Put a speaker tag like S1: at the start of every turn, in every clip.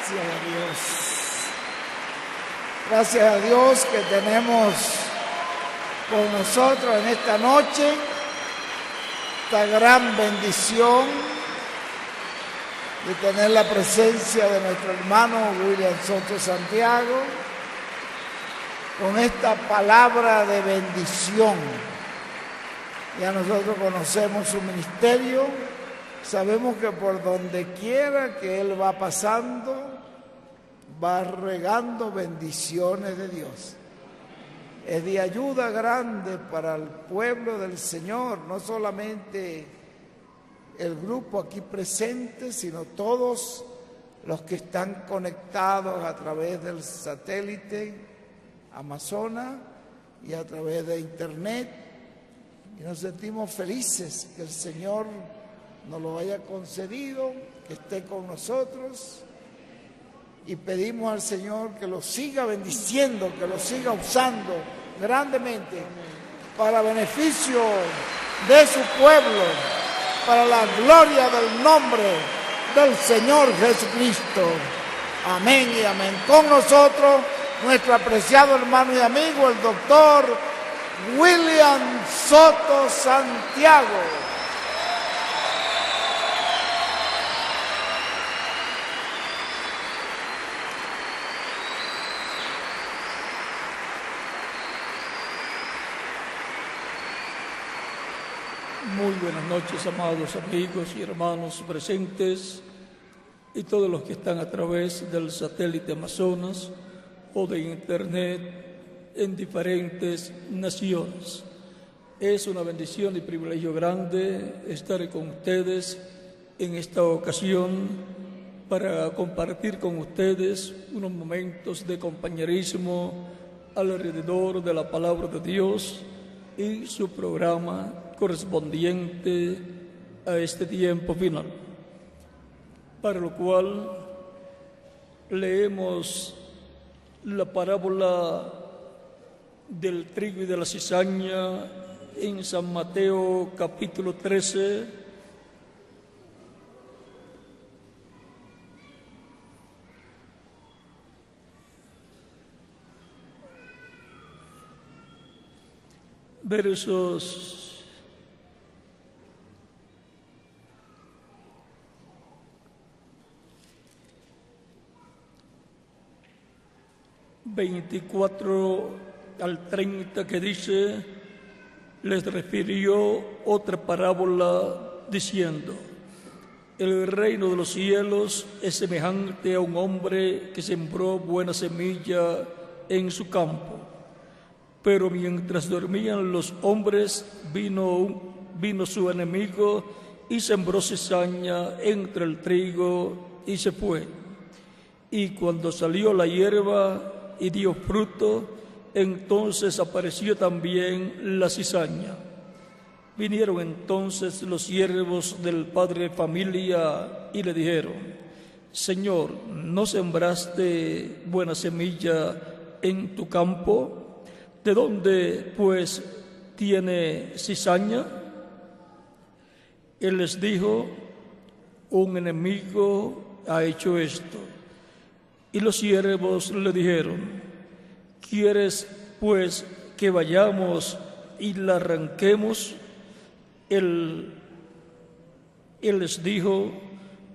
S1: Gracias a Dios. Gracias a Dios que tenemos con nosotros en esta noche esta gran bendición de tener la presencia de nuestro hermano William Soto Santiago con esta palabra de bendición. Ya nosotros conocemos su ministerio, sabemos que por donde quiera que él va pasando, va regando bendiciones de Dios. Es de ayuda grande para el pueblo del Señor, no solamente el grupo aquí presente, sino todos los que están conectados a través del satélite Amazonas y a través de internet. Y nos sentimos felices que el Señor nos lo haya concedido, que esté con nosotros. Y pedimos al Señor que lo siga bendiciendo, que lo siga usando grandemente para beneficio de su pueblo, para la gloria del nombre del Señor Jesucristo. Amén y amén. Con nosotros, nuestro apreciado hermano y amigo, el doctor William Soto Santiago.
S2: Muy buenas noches, amados amigos y hermanos presentes y todos los que están a través del satélite Amazonas o de internet en diferentes naciones. Es una bendición y privilegio grande estar con ustedes en esta ocasión para compartir con ustedes unos momentos de compañerismo alrededor de la palabra de Dios y su programa correspondiente a este tiempo final, para lo cual leemos la parábola del trigo y de la cizaña en San Mateo capítulo 13, versos 24 al 30, que dice: les refirió otra parábola diciendo: el reino de los cielos es semejante a un hombre que sembró buena semilla en su campo. Pero mientras dormían los hombres, vino su enemigo y sembró cizaña entre el trigo y se fue. Y cuando salió la hierba y dio fruto, entonces apareció también la cizaña. Vinieron entonces los siervos del padre de familia y le dijeron: Señor, ¿no sembraste buena semilla en tu campo? ¿De dónde, pues, tiene cizaña? Él les dijo: un enemigo ha hecho esto. Y los siervos le dijeron: ¿quieres, pues, que vayamos y la arranquemos? Él les dijo: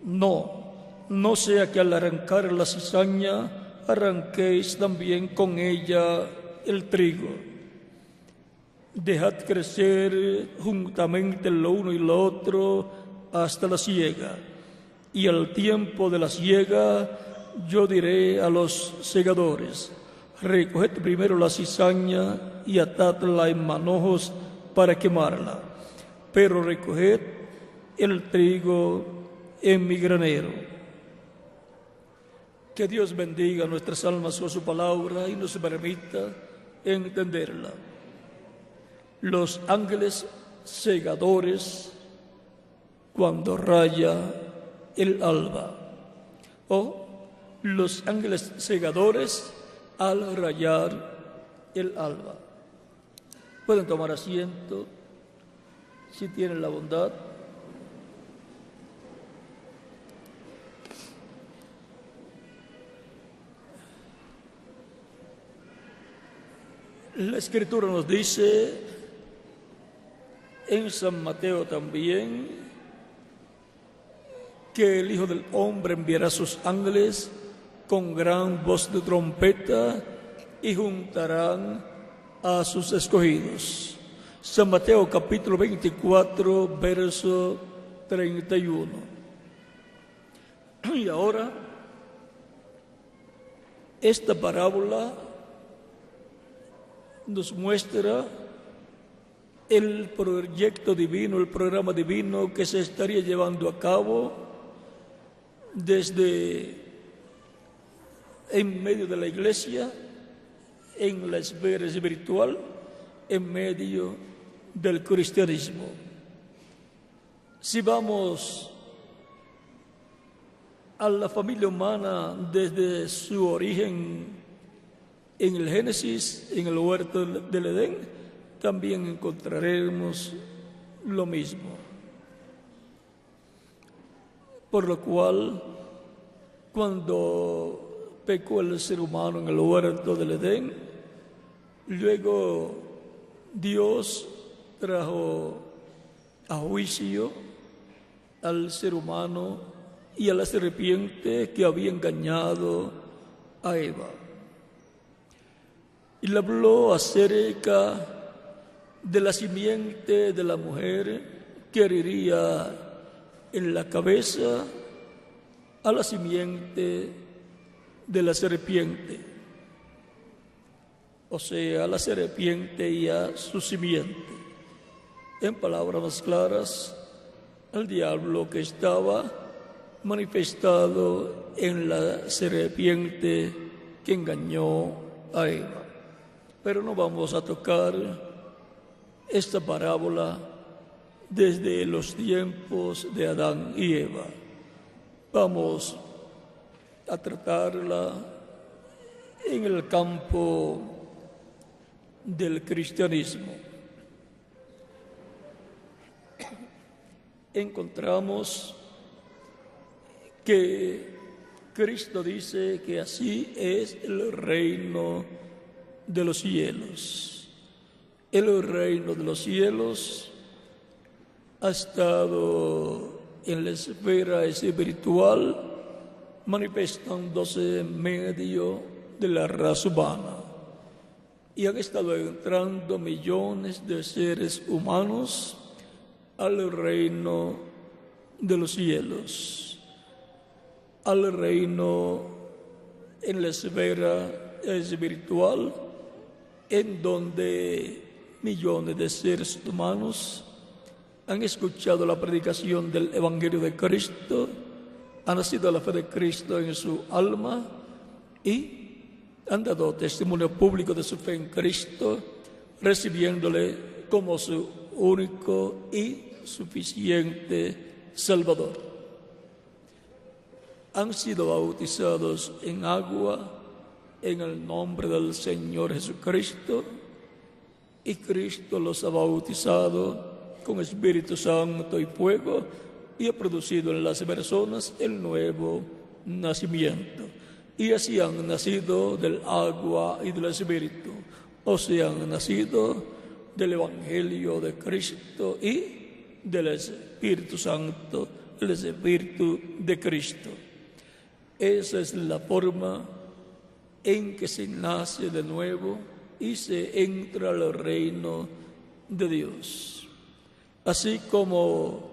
S2: no sea que al arrancar la cizaña arranquéis también con ella el trigo. Dejad crecer juntamente lo uno y lo otro hasta la siega. Y al tiempo de la siega yo diré a los segadores: recoged primero la cizaña y atadla en manojos para quemarla, pero recoged el trigo en mi granero. Que Dios bendiga nuestras almas con su palabra y nos permita entenderla. Los ángeles segadores cuando raya el alba, o los ángeles segadores al rayar el alba. Pueden tomar asiento si tienen la bondad. La Escritura nos dice, en San Mateo también, que el Hijo del Hombre enviará a sus ángeles con gran voz de trompeta y juntarán a sus escogidos. San Mateo capítulo 24, verso 31. Y ahora, esta parábola nos muestra el proyecto divino, el programa divino que se estaría llevando a cabo desde en medio de la iglesia, en la esfera espiritual, en medio del cristianismo. Si vamos a la familia humana desde su origen en el Génesis, en el huerto del Edén, también encontraremos lo mismo. Por lo cual, cuando pecó el ser humano en el huerto del Edén, luego Dios trajo a juicio al ser humano y a la serpiente que había engañado a Eva. Y le habló acerca de la simiente de la mujer que heriría en la cabeza a la simiente de la serpiente, o sea, a la serpiente y a su simiente. En palabras más claras, al diablo que estaba manifestado en la serpiente que engañó a Eva. Pero no vamos a tocar esta parábola desde los tiempos de Adán y Eva. Vamos a tratarla en el campo del cristianismo. Encontramos que Cristo dice que así es el reino de los cielos. El reino de los cielos ha estado en la esfera espiritual manifestándose en medio de la raza humana. Y han estado entrando millones de seres humanos al reino de los cielos, al reino en la esfera espiritual, en donde millones de seres humanos han escuchado la predicación del Evangelio de Cristo, han nacido la fe de Cristo en su alma y han dado testimonio público de su fe en Cristo, recibiéndole como su único y suficiente Salvador. Han sido bautizados en agua en el nombre del Señor Jesucristo, y Cristo los ha bautizado con Espíritu Santo y fuego y ha producido en las personas el nuevo nacimiento. Y así han nacido del agua y del Espíritu, o sea, han nacido del Evangelio de Cristo y del Espíritu Santo, el Espíritu de Cristo. Esa es la forma en que se nace de nuevo y se entra al reino de Dios. Así como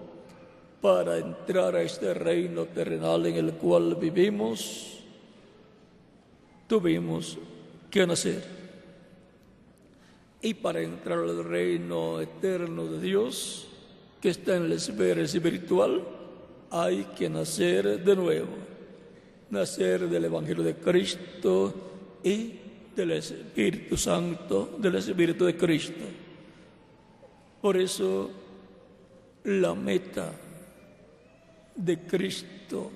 S2: para entrar a este reino terrenal en el cual vivimos, tuvimos que nacer. Y para entrar al reino eterno de Dios, que está en la esfera espiritual, hay que nacer de nuevo. Nacer del Evangelio de Cristo y del Espíritu Santo, del Espíritu de Cristo. Por eso, la meta de Cristo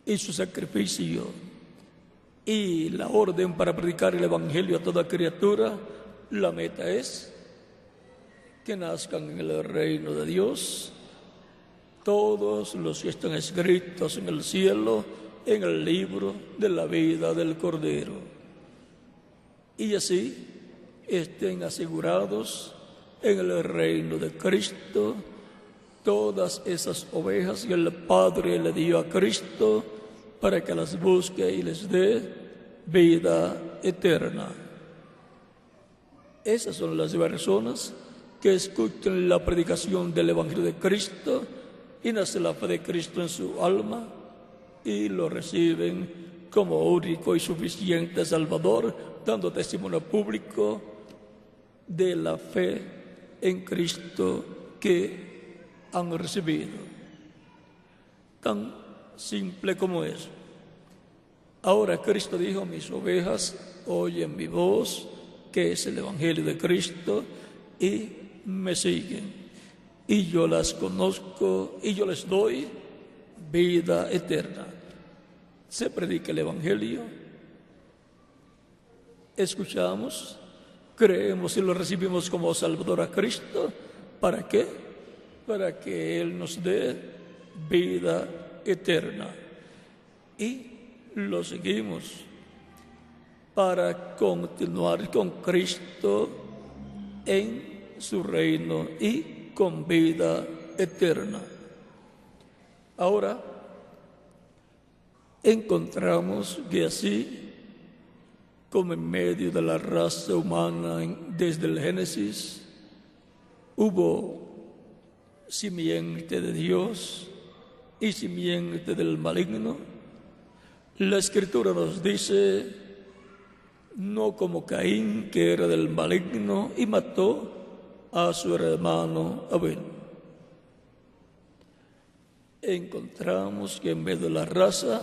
S2: y su sacrificio y la orden para predicar el Evangelio a toda criatura, la meta es que nazcan en el reino de Dios todos los que están escritos en el cielo, en el libro de la vida del Cordero. Y así estén asegurados en el reino de Cristo todas esas ovejas que el Padre le dio a Cristo para que las busque y les dé vida eterna. Esas son las personas que escuchan la predicación del Evangelio de Cristo y nace la fe de Cristo en su alma y lo reciben como único y suficiente Salvador, dando testimonio público de la fe en Cristo que han recibido. Tan simple como eso. Ahora Cristo dijo: mis ovejas oyen mi voz, que es el Evangelio de Cristo, y me siguen. Y yo las conozco y yo les doy vida eterna. Se predica el Evangelio, escuchamos, creemos y lo recibimos como Salvador a Cristo. ¿Para qué? Para que Él nos dé vida eterna. Y lo seguimos para continuar con Cristo en su reino y con vida eterna. Ahora encontramos que así como en medio de la raza humana desde el Génesis hubo simiente de Dios y simiente del maligno, la Escritura nos dice: no como Caín, que era del maligno y mató a su hermano Abel. Encontramos que en medio de la raza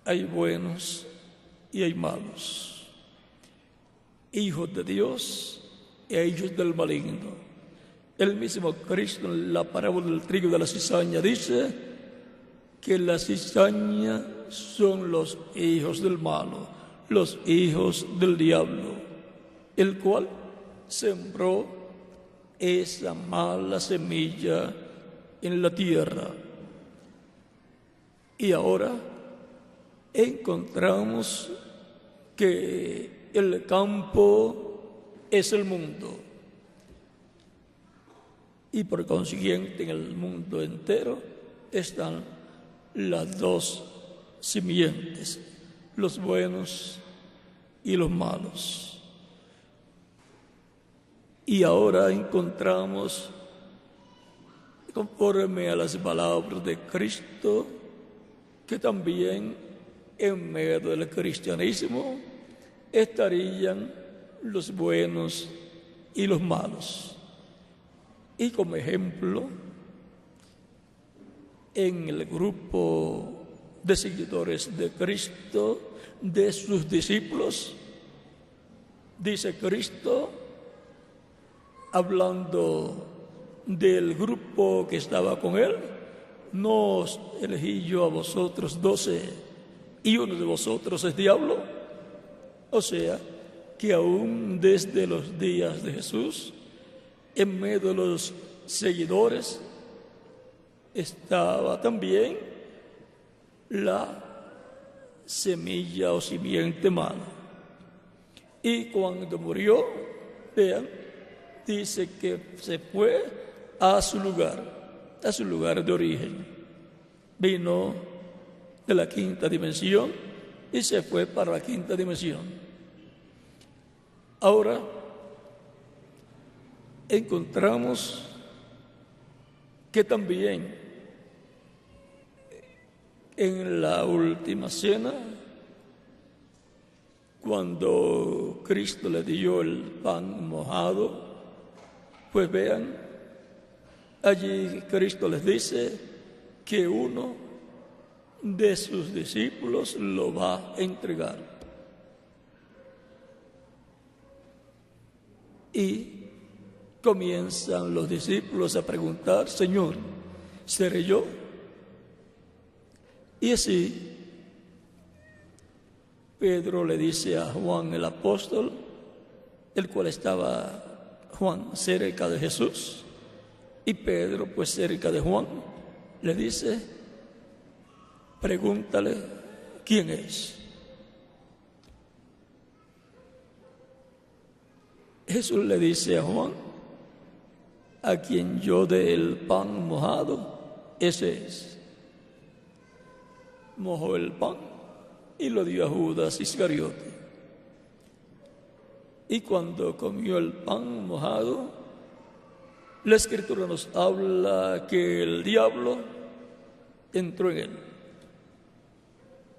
S2: hay buenos y hay malos, hijos de Dios y hijos del maligno. El mismo Cristo en la parábola del trigo y de la cizaña dice que la cizaña son los hijos del malo, los hijos del diablo, el cual sembró esa mala semilla en la tierra. Y ahora encontramos que el campo es el mundo, y por consiguiente en el mundo entero están las dos simientes, los buenos y los malos. Y ahora encontramos, conforme a las palabras de Cristo, que también en medio del cristianismo estarían los buenos y los malos. Y como ejemplo, en el grupo de seguidores de Cristo, de sus discípulos, dice Cristo, hablando del grupo que estaba con él: ¿no os elegí yo a vosotros 12 y uno de vosotros es diablo? O sea, que aún desde los días de Jesús, en medio de los seguidores, estaba también la semilla o simiente mala. Y cuando murió, vean, dice que se fue a su lugar de origen. Vino de la quinta dimensión y se fue para la quinta dimensión. Ahora encontramos que también en la última cena, cuando Cristo le dio el pan mojado, pues vean, allí Cristo les dice que uno de sus discípulos lo va a entregar. Y comienzan los discípulos a preguntar: Señor, ¿seré yo? Y así Pedro le dice a Juan el apóstol, el cual estaba Juan cerca de Jesús, y Pedro pues cerca de Juan, le dice: pregúntale quién es. Jesús le dice a Juan: a quien yo dé el pan mojado, ese es. Mojó el pan y lo dio a Judas Iscariote. Y cuando comió el pan mojado, la Escritura nos habla que el diablo entró en él.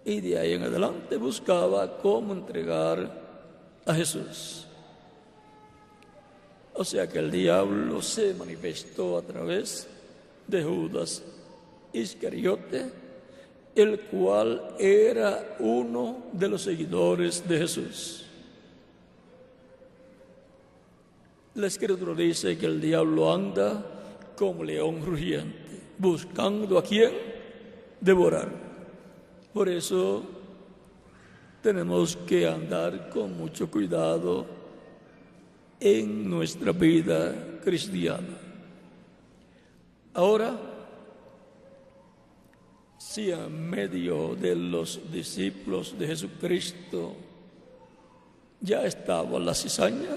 S2: Y de ahí en adelante buscaba cómo entregar a Jesús. O sea que el diablo se manifestó a través de Judas Iscariote, el cual era uno de los seguidores de Jesús. La Escritura dice que el diablo anda como león rugiente, buscando a quien devorar. Por eso tenemos que andar con mucho cuidado en nuestra vida cristiana. Ahora, si en medio de los discípulos de Jesucristo ya estaba la cizaña,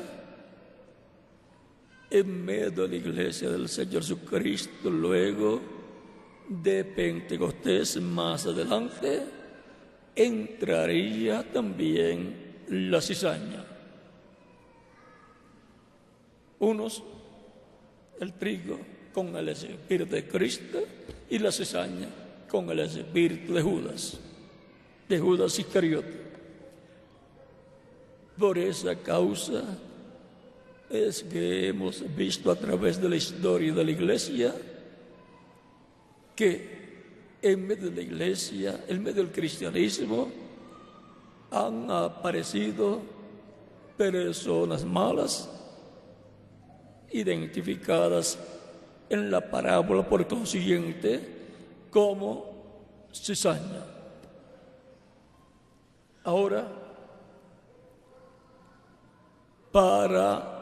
S2: en medio de la iglesia del Señor Jesucristo, luego de Pentecostés más adelante, entraría también la cizaña. Unos, el trigo con el espíritu de Cristo, y la cizaña con el espíritu de Judas Iscariote. Por esa causa es que hemos visto a través de la historia de la iglesia que en medio de la iglesia, en medio del cristianismo, han aparecido personas malas, identificadas en la parábola por consiguiente como cizaña. Ahora, para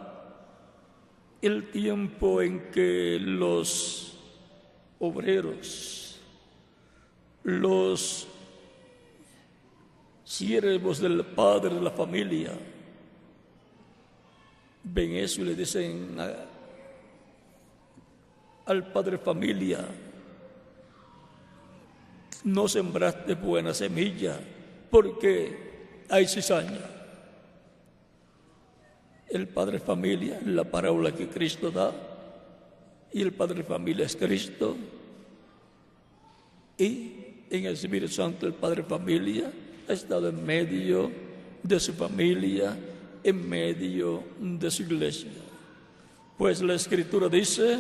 S2: el tiempo en que los obreros, los siervos del padre de la familia, ven eso y le dicen al padre familia: no sembraste buena semilla porque hay cizaña. El padre familia, la parábola que Cristo da, y el padre familia es Cristo, y en el Espíritu Santo el padre familia ha estado en medio de su familia, en medio de su iglesia. Pues la Escritura dice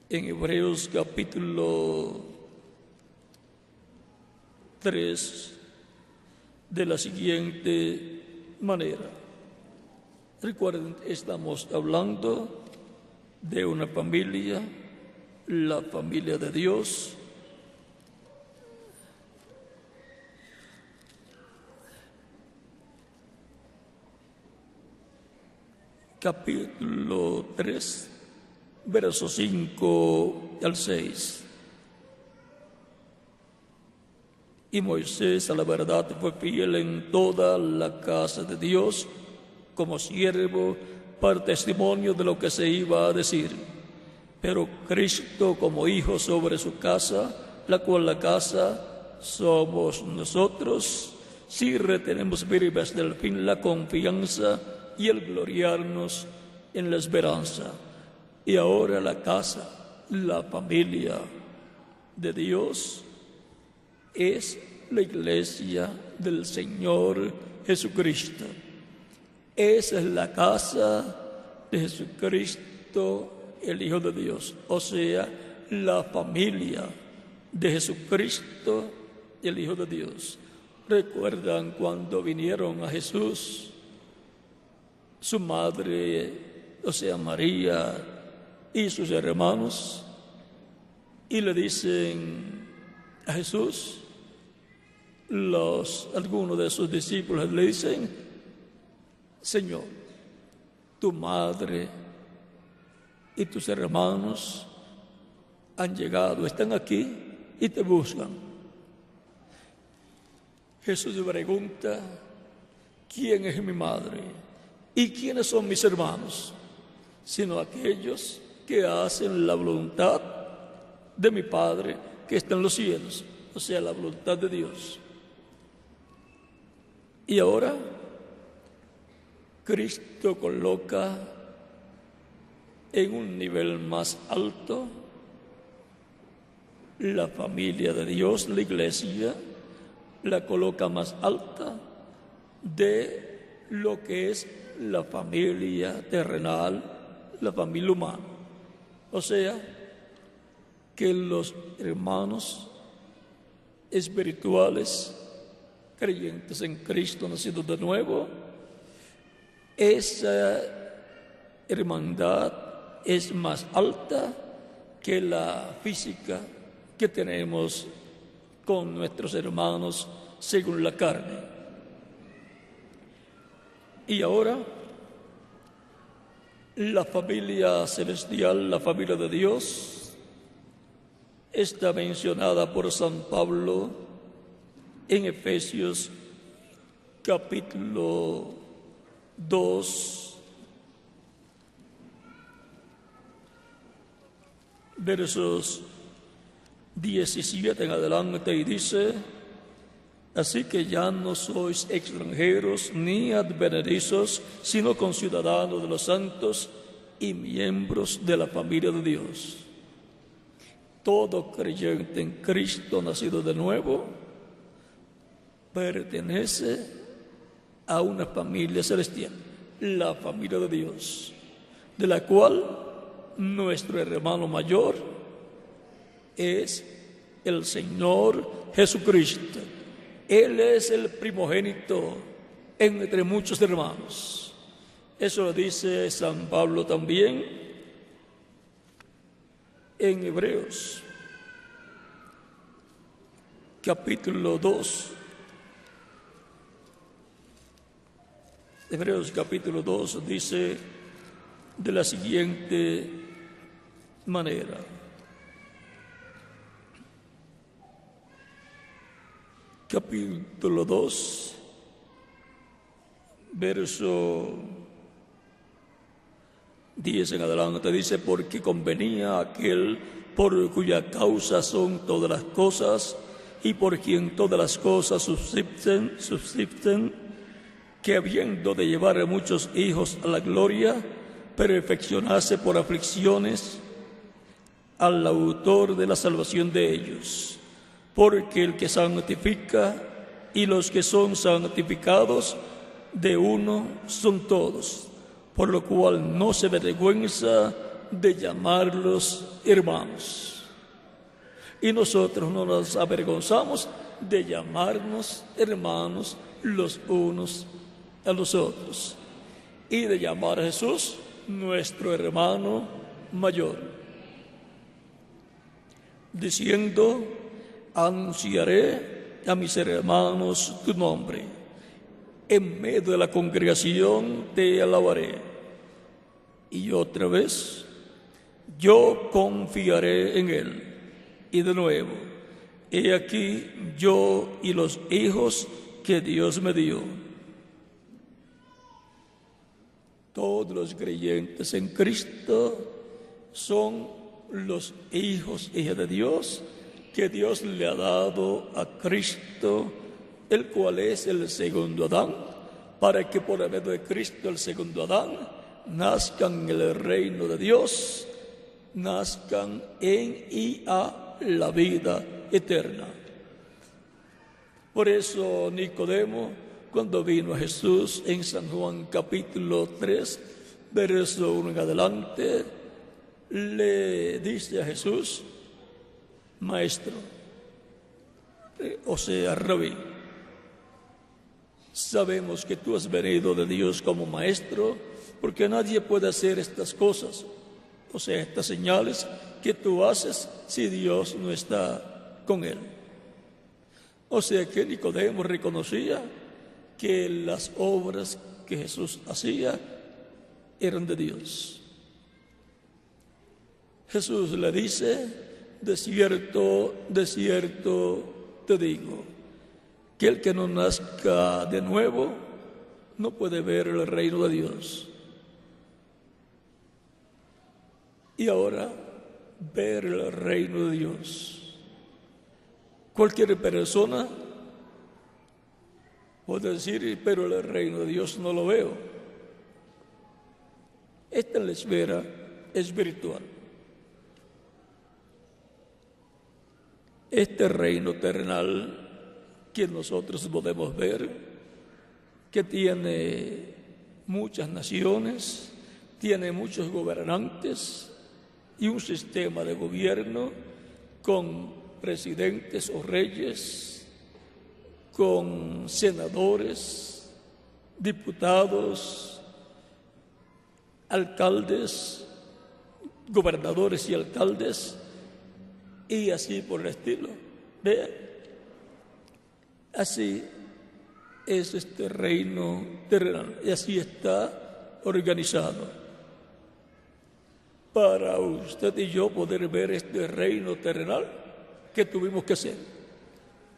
S2: en Hebreos capítulo 3 de la siguiente manera. Recuerden, estamos hablando de una familia, la familia de Dios, capítulo 3, versos 5 al 6. Y Moisés, a la verdad, fue fiel en toda la casa de Dios, como siervo para testimonio de lo que se iba a decir. Pero Cristo como hijo sobre su casa, la cual la casa somos nosotros, si retenemos firme hasta el fin la confianza y el gloriarnos en la esperanza. Y ahora la casa, la familia de Dios, es la iglesia del Señor Jesucristo. Esa es la casa de Jesucristo, el Hijo de Dios, o sea, la familia de Jesucristo, el Hijo de Dios. ¿Recuerdan cuando vinieron a Jesús, su madre, o sea, María y sus hermanos, y le dicen a Jesús, algunos de sus discípulos le dicen: Señor, tu madre y tus hermanos han llegado, están aquí y te buscan. Jesús le pregunta: ¿quién es mi madre? ¿Y quiénes son mis hermanos? Sino aquellos que hacen la voluntad de mi Padre que está en los cielos, o sea, la voluntad de Dios. Y ahora Cristo coloca en un nivel más alto la familia de Dios, la iglesia, la coloca más alta de lo que es la familia terrenal, la familia humana. O sea, que los hermanos espirituales, creyentes en Cristo, nacidos de nuevo, esa hermandad es más alta que la física que tenemos con nuestros hermanos según la carne. Y ahora, la familia celestial, la familia de Dios, está mencionada por San Pablo en Efesios capítulo 2, versos 17 en adelante, y dice: así que ya no sois extranjeros ni advenedizos, sino conciudadanos de los santos y miembros de la familia de Dios. Todo creyente en Cristo nacido de nuevo pertenece a una familia celestial, la familia de Dios, de la cual nuestro hermano mayor es el Señor Jesucristo. Él es el primogénito entre muchos hermanos. Eso lo dice San Pablo también en Hebreos capítulo 2. Hebreos capítulo 2 dice de la siguiente manera: capítulo 2, verso 10 en adelante, dice: porque convenía aquel por cuya causa son todas las cosas y por quien todas las cosas subsisten, que habiendo de llevar a muchos hijos a la gloria, perfeccionase por aflicciones al autor de la salvación de ellos. Porque el que santifica y los que son santificados de uno son todos, por lo cual no se avergüenza de llamarlos hermanos. Y nosotros no nos avergonzamos de llamarnos hermanos los unos a los otros y de llamar a Jesús nuestro hermano mayor, diciendo: anunciaré a mis hermanos tu nombre, en medio de la congregación te alabaré. Y otra vez: yo confiaré en él. Y de nuevo: he aquí yo y los hijos que Dios me dio. Todos los creyentes en Cristo son los hijos e hijas de Dios, que Dios le ha dado a Cristo, el cual es el segundo Adán, para que por medio de Cristo, el segundo Adán, nazcan en el reino de Dios, nazcan en y a la vida eterna. Por eso Nicodemo, cuando vino a Jesús en San Juan capítulo 3, verso 1 en adelante, le dice a Jesús: maestro, o sea, rabí, sabemos que tú has venido de Dios como maestro, porque nadie puede hacer estas cosas, o sea, estas señales que tú haces, si Dios no está con él. O sea que Nicodemo reconocía que las obras que Jesús hacía eran de Dios. Jesús le dice: de cierto te digo, que el que no nazca de nuevo no puede ver el reino de Dios. Y ahora, ver el reino de Dios. Cualquier persona puede decir, pero el reino de Dios no lo veo. Esta es la esfera espiritual. Este reino terrenal que nosotros podemos ver, que tiene muchas naciones, tiene muchos gobernantes y un sistema de gobierno con presidentes o reyes, con senadores, diputados, alcaldes, gobernadores y alcaldes, y así por el estilo. Vean, así es este reino terrenal, y así está organizado. Para usted y yo poder ver este reino terrenal, ¿qué tuvimos que hacer?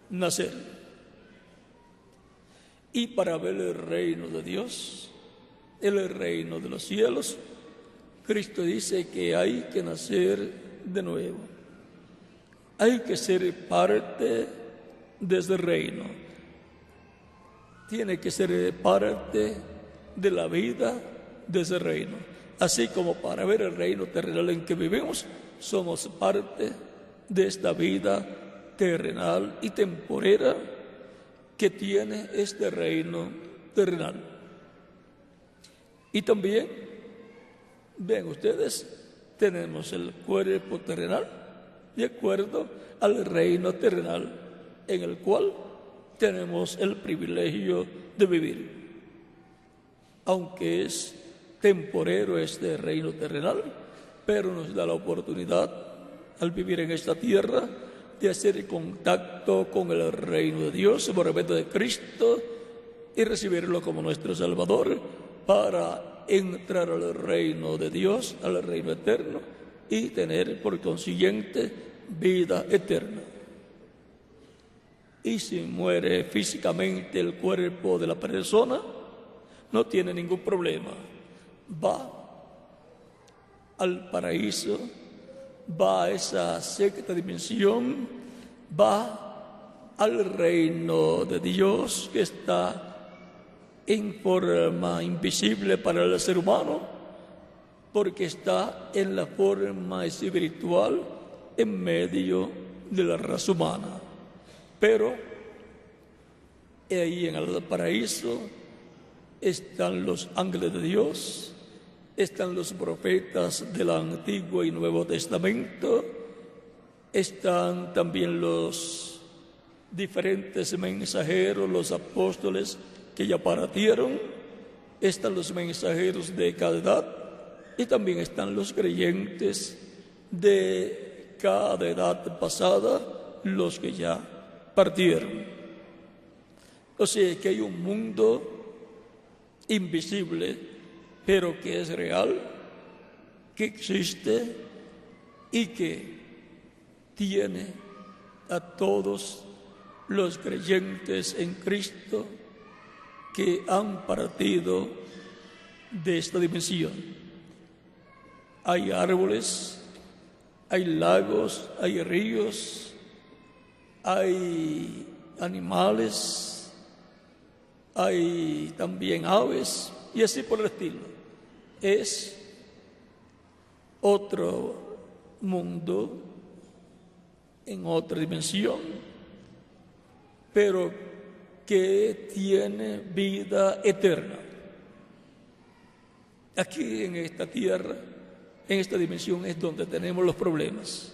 S2: Nacer. Y para ver el reino de Dios, el reino de los cielos, Cristo dice que hay que nacer de nuevo. Hay que ser parte de ese reino. Tiene que ser parte de la vida de ese reino. Así como para ver el reino terrenal en que vivimos, somos parte de esta vida terrenal y temporera que tiene este reino terrenal. Y también, ven ustedes, tenemos el cuerpo terrenal de acuerdo al reino terrenal en el cual tenemos el privilegio de vivir. Aunque es temporero este reino terrenal, pero nos da la oportunidad al vivir en esta tierra de hacer contacto con el reino de Dios por medio de Cristo y recibirlo como nuestro Salvador para entrar al reino de Dios, al reino eterno y tener por consiguiente vida eterna. Y si muere físicamente el cuerpo de la persona, no tiene ningún problema. Va al paraíso, va a esa sexta dimensión, va al reino de Dios que está en forma invisible para el ser humano, porque está en la forma espiritual en medio de la raza humana. Pero ahí en el paraíso están los ángeles de Dios, están los profetas del Antiguo y Nuevo Testamento, están también los diferentes mensajeros, los apóstoles que ya partieron, están los mensajeros de cada edad y también están los creyentes de cada edad pasada, los que ya partieron. O sea que hay un mundo invisible, pero que es real, que existe y que tiene a todos los creyentes en Cristo que han partido de esta dimensión. Hay árboles, hay lagos, hay ríos, hay animales, hay también aves y así por el estilo. Es otro mundo en otra dimensión, pero que tiene vida eterna. Aquí en esta tierra, en esta dimensión es donde tenemos los problemas.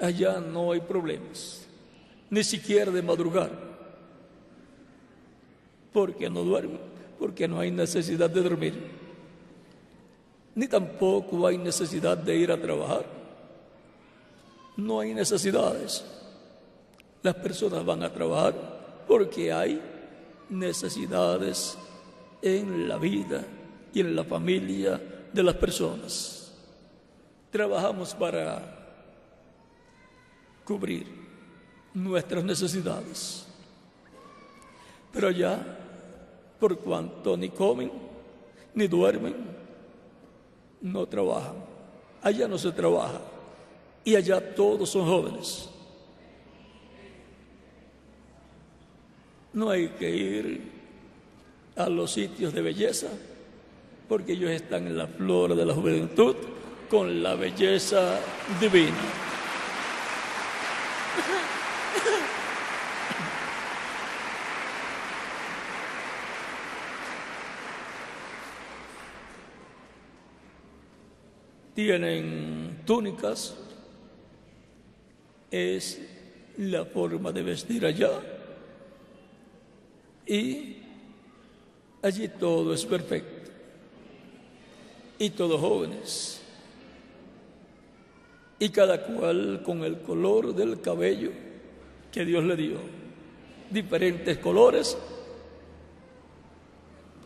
S2: Allá no hay problemas, ni siquiera de madrugar, porque no duermen, porque no hay necesidad de dormir. Ni tampoco hay necesidad de ir a trabajar. No hay necesidades. Las personas van a trabajar porque hay necesidades en la vida y en la familia de las personas. Trabajamos para cubrir nuestras necesidades. Pero ya por cuanto ni comen, ni duermen, no trabajan. Allá no se trabaja, y allá todos son jóvenes. No hay que ir a los sitios de belleza, porque ellos están en la flor de la juventud con la belleza divina. Tienen túnicas, es la forma de vestir allá, y allí todo es perfecto, y todos jóvenes, y cada cual con el color del cabello que Dios le dio, diferentes colores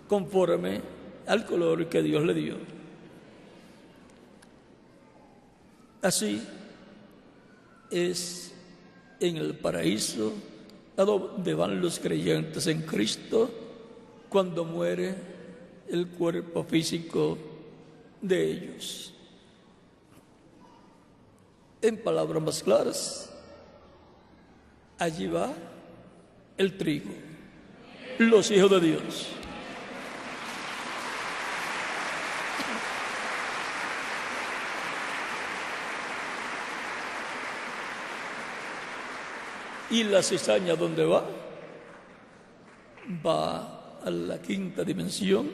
S2: conforme al color que Dios le dio. Así es en el paraíso a donde van los creyentes en Cristo cuando muere el cuerpo físico de ellos. En palabras más claras, allí va el trigo, los hijos de Dios. ¿Y la cizaña dónde va? Va a la quinta dimensión,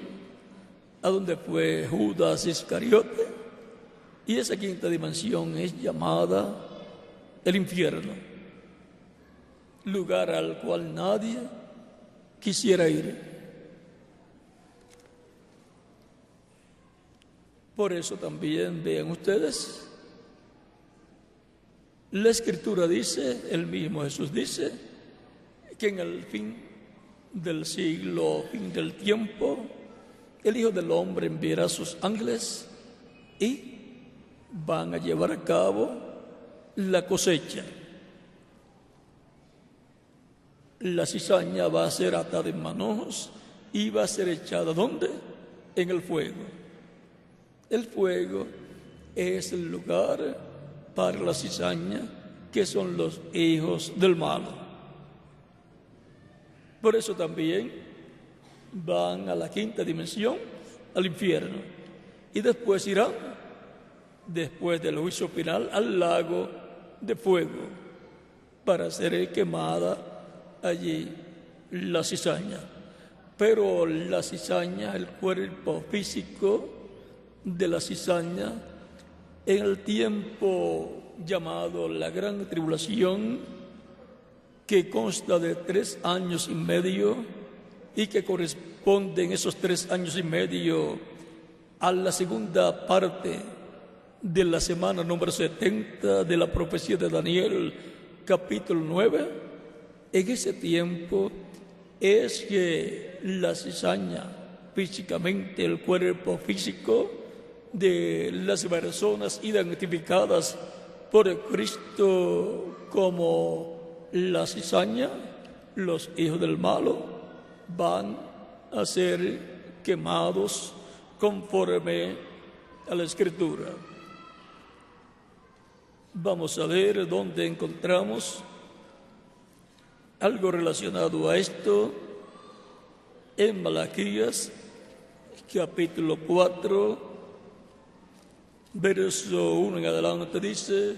S2: a donde fue Judas Iscariote, y esa quinta dimensión es llamada el infierno, lugar al cual nadie quisiera ir. Por eso también vean ustedes, la Escritura dice, el mismo Jesús dice, que en el fin del siglo, fin del tiempo, el Hijo del Hombre enviará a sus ángeles y van a llevar a cabo la cosecha. La cizaña va a ser atada en manojos y va a ser echada ¿dónde? En el fuego. El fuego es el lugar para la cizaña, que son los hijos del malo. Por eso también van a la quinta dimensión, al infierno, y después irán, después del juicio final, al lago de fuego, para ser quemada allí la cizaña. Pero la cizaña, el cuerpo físico de la cizaña, en el tiempo llamado la Gran Tribulación, que consta de 3 años y medio y que corresponden esos 3 años y medio a la segunda parte de la semana número 70 de la profecía de Daniel, capítulo 9, en ese tiempo es que la cizaña, físicamente el cuerpo físico de las personas identificadas por Cristo como la cizaña, los hijos del malo, van a ser quemados conforme a la Escritura. Vamos a ver dónde encontramos algo relacionado a esto en Malaquías, capítulo 4, verso 1 en adelante. Dice: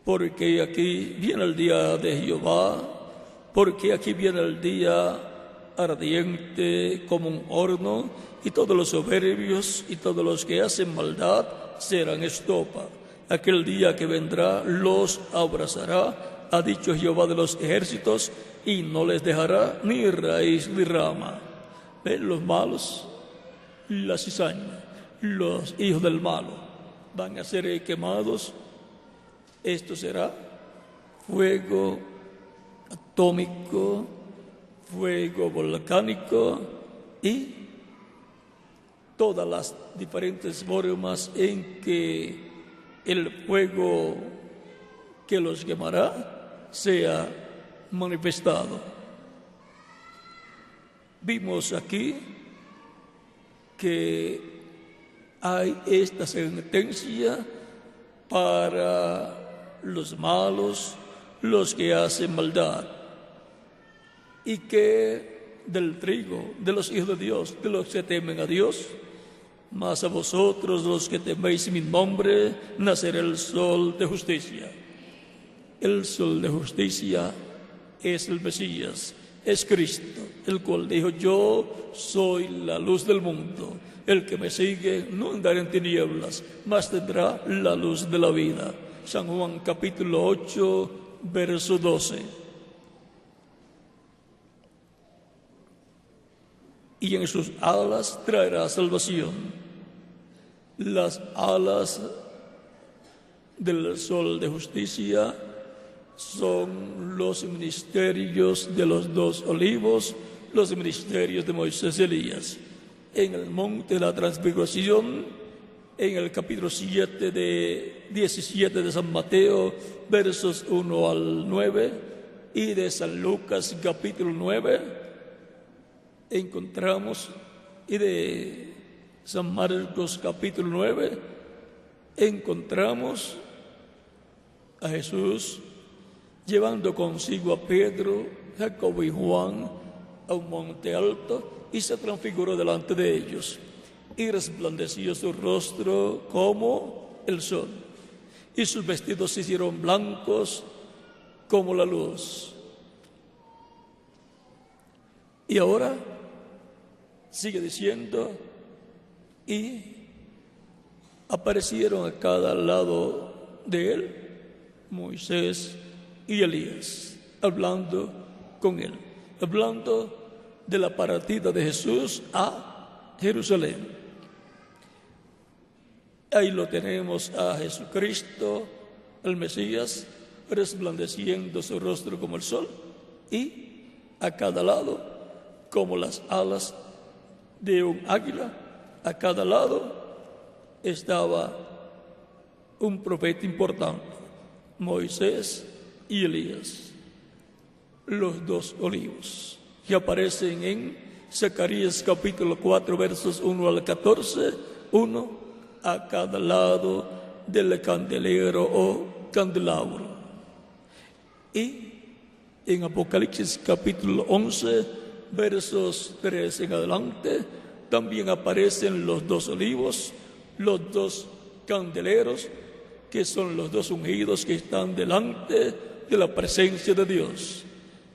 S2: porque aquí viene el día de Jehová, porque aquí viene el día ardiente como un horno, y todos los soberbios y todos los que hacen maldad serán estopa. Aquel día que vendrá los abrazará, ha dicho Jehová de los ejércitos, y no les dejará ni raíz ni rama. ¿Ven? Los malos, la cizaña, los hijos del malo van a ser quemados. Esto será fuego atómico, fuego volcánico y todas las diferentes formas en que el fuego que los quemará sea manifestado. Vimos aquí que hay esta sentencia para los malos, los que hacen maldad, y que del trigo de los hijos de Dios, de los que temen a Dios, mas a vosotros los que teméis mi nombre, nacerá el sol de justicia. El sol de justicia es el Mesías, es Cristo, el cual dijo: yo soy la luz del mundo. El que me sigue no andará en tinieblas, mas tendrá la luz de la vida. San Juan capítulo 8, verso 12. Y en sus alas traerá salvación. Las alas del sol de justicia son los ministerios de los dos olivos, los ministerios de Moisés y Elías. En el monte de la transfiguración, en el capítulo 17 de San Mateo, versos 1 al 9, y de San Lucas capítulo 9, encontramos, y de San Marcos capítulo 9, encontramos a Jesús llevando consigo a Pedro, Jacobo y Juan a un monte alto, y se transfiguró delante de ellos, y resplandeció su rostro como el sol, y sus vestidos se hicieron blancos como la luz. Y ahora sigue diciendo: y aparecieron a cada lado de él Moisés y Elías, hablando con él, hablando de la partida de Jesús a Jerusalén. Ahí lo tenemos a Jesucristo, el Mesías, resplandeciendo su rostro como el sol, y a cada lado, como las alas de un águila, a cada lado estaba un profeta importante, Moisés y Elías, los dos olivos, que aparecen en Zacarías capítulo 4, versos 1 al 14, uno a cada lado del candelero o candelabro. Y en Apocalipsis capítulo 11, versos 3 en adelante, también aparecen los dos olivos, los dos candeleros, que son los dos ungidos que están delante de la presencia de Dios.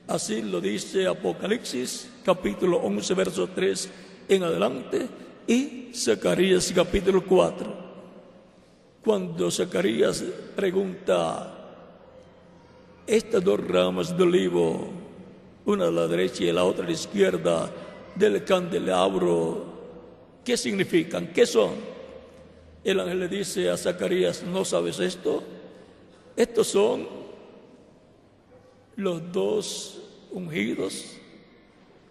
S2: Así lo dice Apocalipsis capítulo 11, verso 3 en adelante, y Zacarías capítulo 4. Cuando Zacarías pregunta: estas dos ramas de olivo, una a la derecha y la otra a la izquierda del candelabro, ¿qué significan? ¿Qué son? El ángel le dice a Zacarías: ¿no sabes esto? Estos son los dos ungidos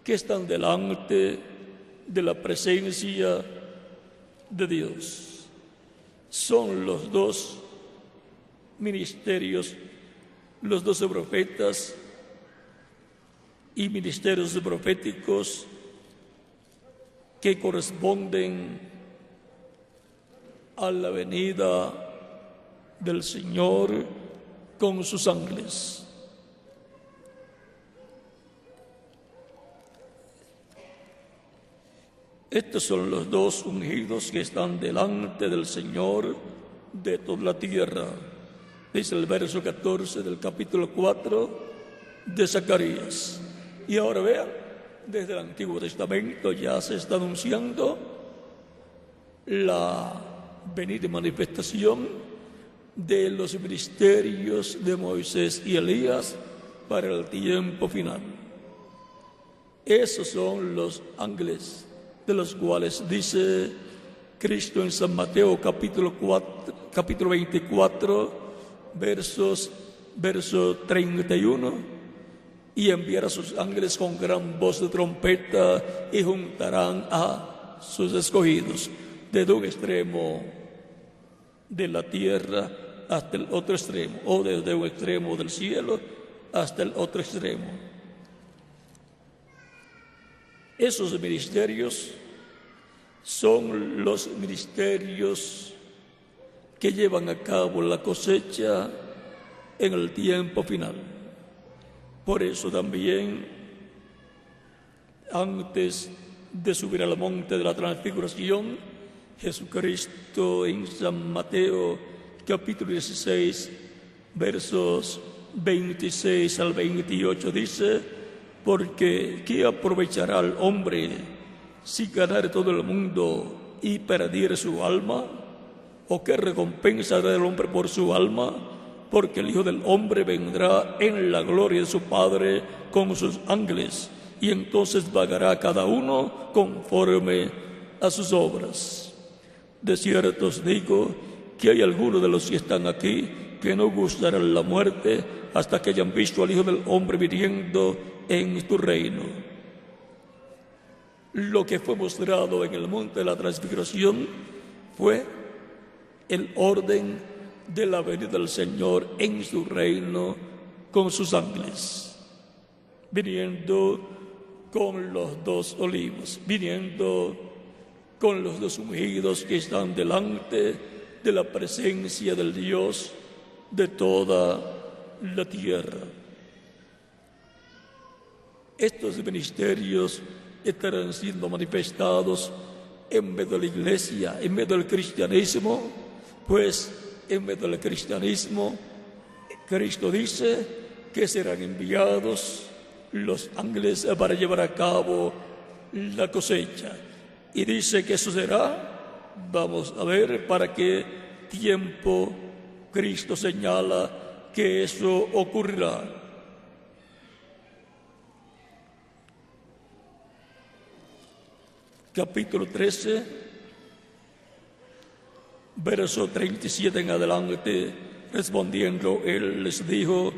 S2: que están delante de la presencia de Dios. Son los dos ministerios, los 12 profetas y ministerios proféticos que corresponden a la venida del Señor con sus ángeles. Estos son los dos ungidos que están delante del Señor de toda la tierra. Dice el verso 14 del capítulo 4 de Zacarías. Y ahora vean, desde el Antiguo Testamento ya se está anunciando la venida y manifestación de los ministerios de Moisés y Elías para el tiempo final. Esos son los ángeles de los cuales dice Cristo en San Mateo capítulo 24, verso 31, y enviará a sus ángeles con gran voz de trompeta y juntarán a sus escogidos desde un extremo de la tierra hasta el otro extremo, o desde un extremo del cielo hasta el otro extremo. Esos ministerios son los ministerios que llevan a cabo la cosecha en el tiempo final. Por eso también, antes de subir al monte de la transfiguración, Jesucristo en San Mateo capítulo 16, versos 26 al 28 dice: porque ¿qué aprovechará al hombre si ganare todo el mundo y perdiere su alma? ¿O qué recompensa dará el hombre por su alma? Porque el Hijo del Hombre vendrá en la gloria de su Padre con sus ángeles, y entonces pagará a cada uno conforme a sus obras. De cierto os digo que hay algunos de los que están aquí que no gustarán la muerte hasta que hayan visto al Hijo del Hombre viniendo en tu reino. Lo que fue mostrado en el monte de la transfiguración fue el orden de la venida del Señor en su reino con sus ángeles, viniendo con los dos olivos, viniendo con los dos ungidos que están delante de la presencia del Dios de toda la tierra. Estos ministerios estarán siendo manifestados en medio de la iglesia, en medio del cristianismo, pues en medio del cristianismo Cristo dice que serán enviados los ángeles para llevar a cabo la cosecha. Y dice que eso será, vamos a ver para qué tiempo Cristo señala que eso ocurrirá. Capítulo 13, verso 37 en adelante, respondiendo, él les dijo: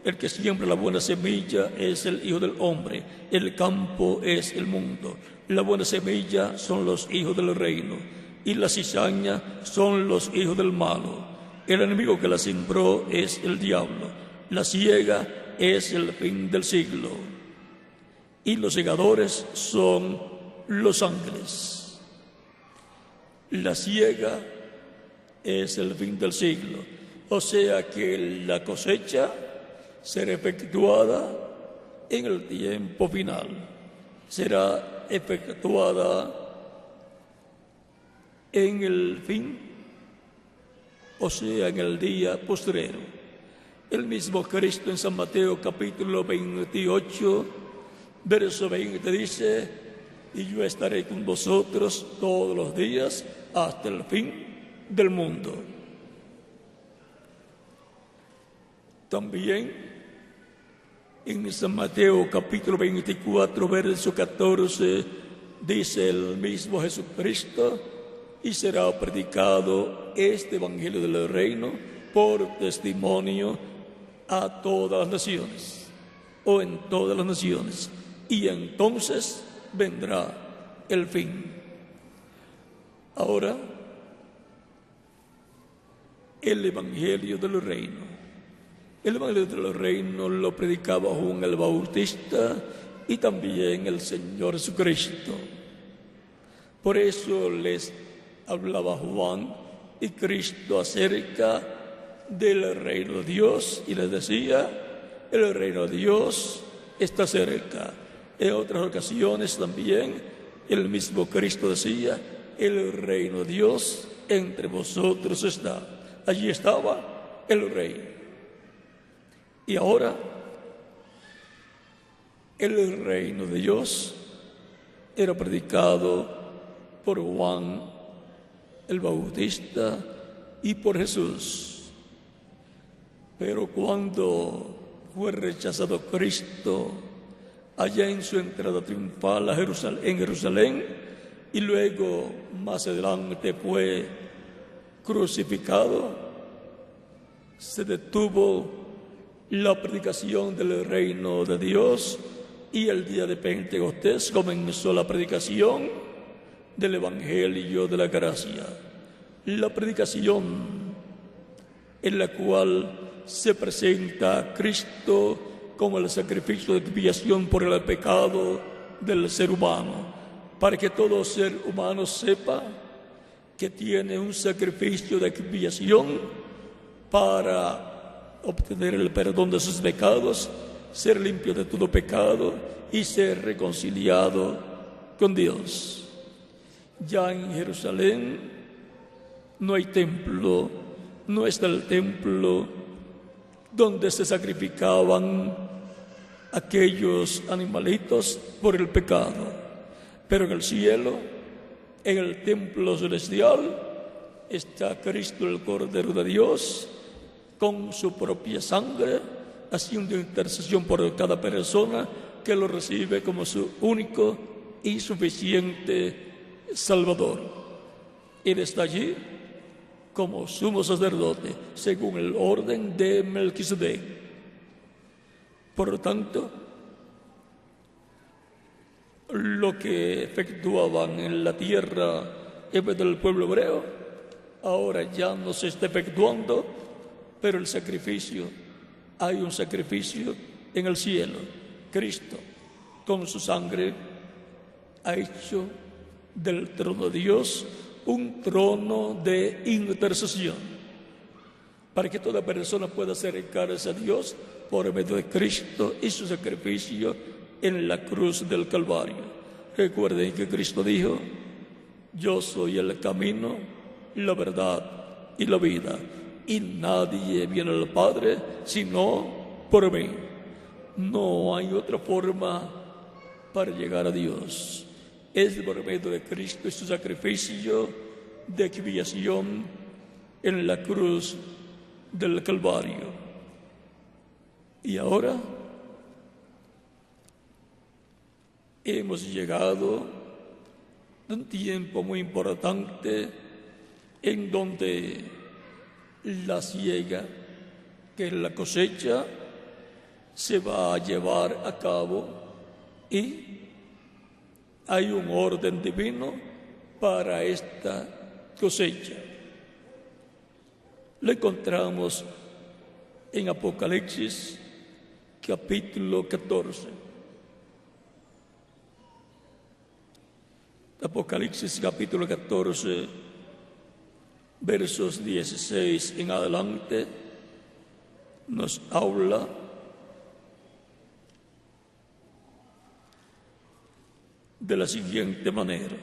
S2: el que siembra la buena semilla es el Hijo del Hombre, el campo es el mundo. La buena semilla son los hijos del reino, y la cizaña son los hijos del malo. El enemigo que la sembró es el diablo. La siega es el fin del siglo, y los segadores son los ángeles. La siega es el fin del siglo, o sea que la cosecha será efectuada en el tiempo final, será efectuada en el fin, o sea en el día postrero. El mismo Cristo en San Mateo capítulo 28, verso 20 dice: y yo estaré con vosotros todos los días hasta el fin del mundo. También en San Mateo capítulo 24, verso 14, dice el mismo Jesucristo: y será predicado este evangelio del reino por testimonio a todas las naciones, o en todas las naciones, y entonces vendrá el fin. Ahora, el evangelio del reino. El evangelio del reino lo predicaba Juan el Bautista y también el Señor Jesucristo. Por eso les hablaba Juan y Cristo acerca del reino de Dios y les decía: el reino de Dios está cerca. En otras ocasiones también el mismo Cristo decía: el reino de Dios entre vosotros está. Allí estaba el rey. Y ahora el reino de Dios era predicado por Juan el Bautista y por Jesús. Pero cuando fue rechazado Cristo allá en su entrada triunfal en Jerusalén, y luego más adelante fue crucificado, se detuvo la predicación del reino de Dios, y el día de Pentecostés comenzó la predicación del Evangelio de la Gracia. La predicación en la cual se presenta a Cristo como el sacrificio de expiación por el pecado del ser humano, para que todo ser humano sepa que tiene un sacrificio de expiación para obtener el perdón de sus pecados, ser limpio de todo pecado y ser reconciliado con Dios. Ya en Jerusalén no hay templo, no está el templo donde se sacrificaban aquellos animalitos por el pecado. Pero en el cielo, en el templo celestial, está Cristo, el Cordero de Dios, con su propia sangre, haciendo intercesión por cada persona que lo recibe como su único y suficiente Salvador. Él está allí como sumo sacerdote, según el orden de Melquisedec. Por lo tanto, lo que efectuaban en la tierra en vez del pueblo hebreo, ahora ya no se está efectuando, pero el sacrificio, hay un sacrificio en el cielo. Cristo, con su sangre, ha hecho del trono de Dios un trono de intercesión, para que toda persona pueda acercarse a Dios por medio de Cristo y su sacrificio en la cruz del Calvario. Recuerden que Cristo dijo: yo soy el camino, la verdad y la vida, y nadie viene al Padre sino por mí. No hay otra forma para llegar a Dios. Es por medio de Cristo y su sacrificio de expiación en la cruz del Calvario. Y ahora hemos llegado a un tiempo muy importante en donde la siega, que es la cosecha, se va a llevar a cabo y hay un orden divino para esta cosecha. Lo encontramos en Apocalipsis capítulo 14. Apocalipsis capítulo 14, versos 16 en adelante, nos habla de la siguiente manera: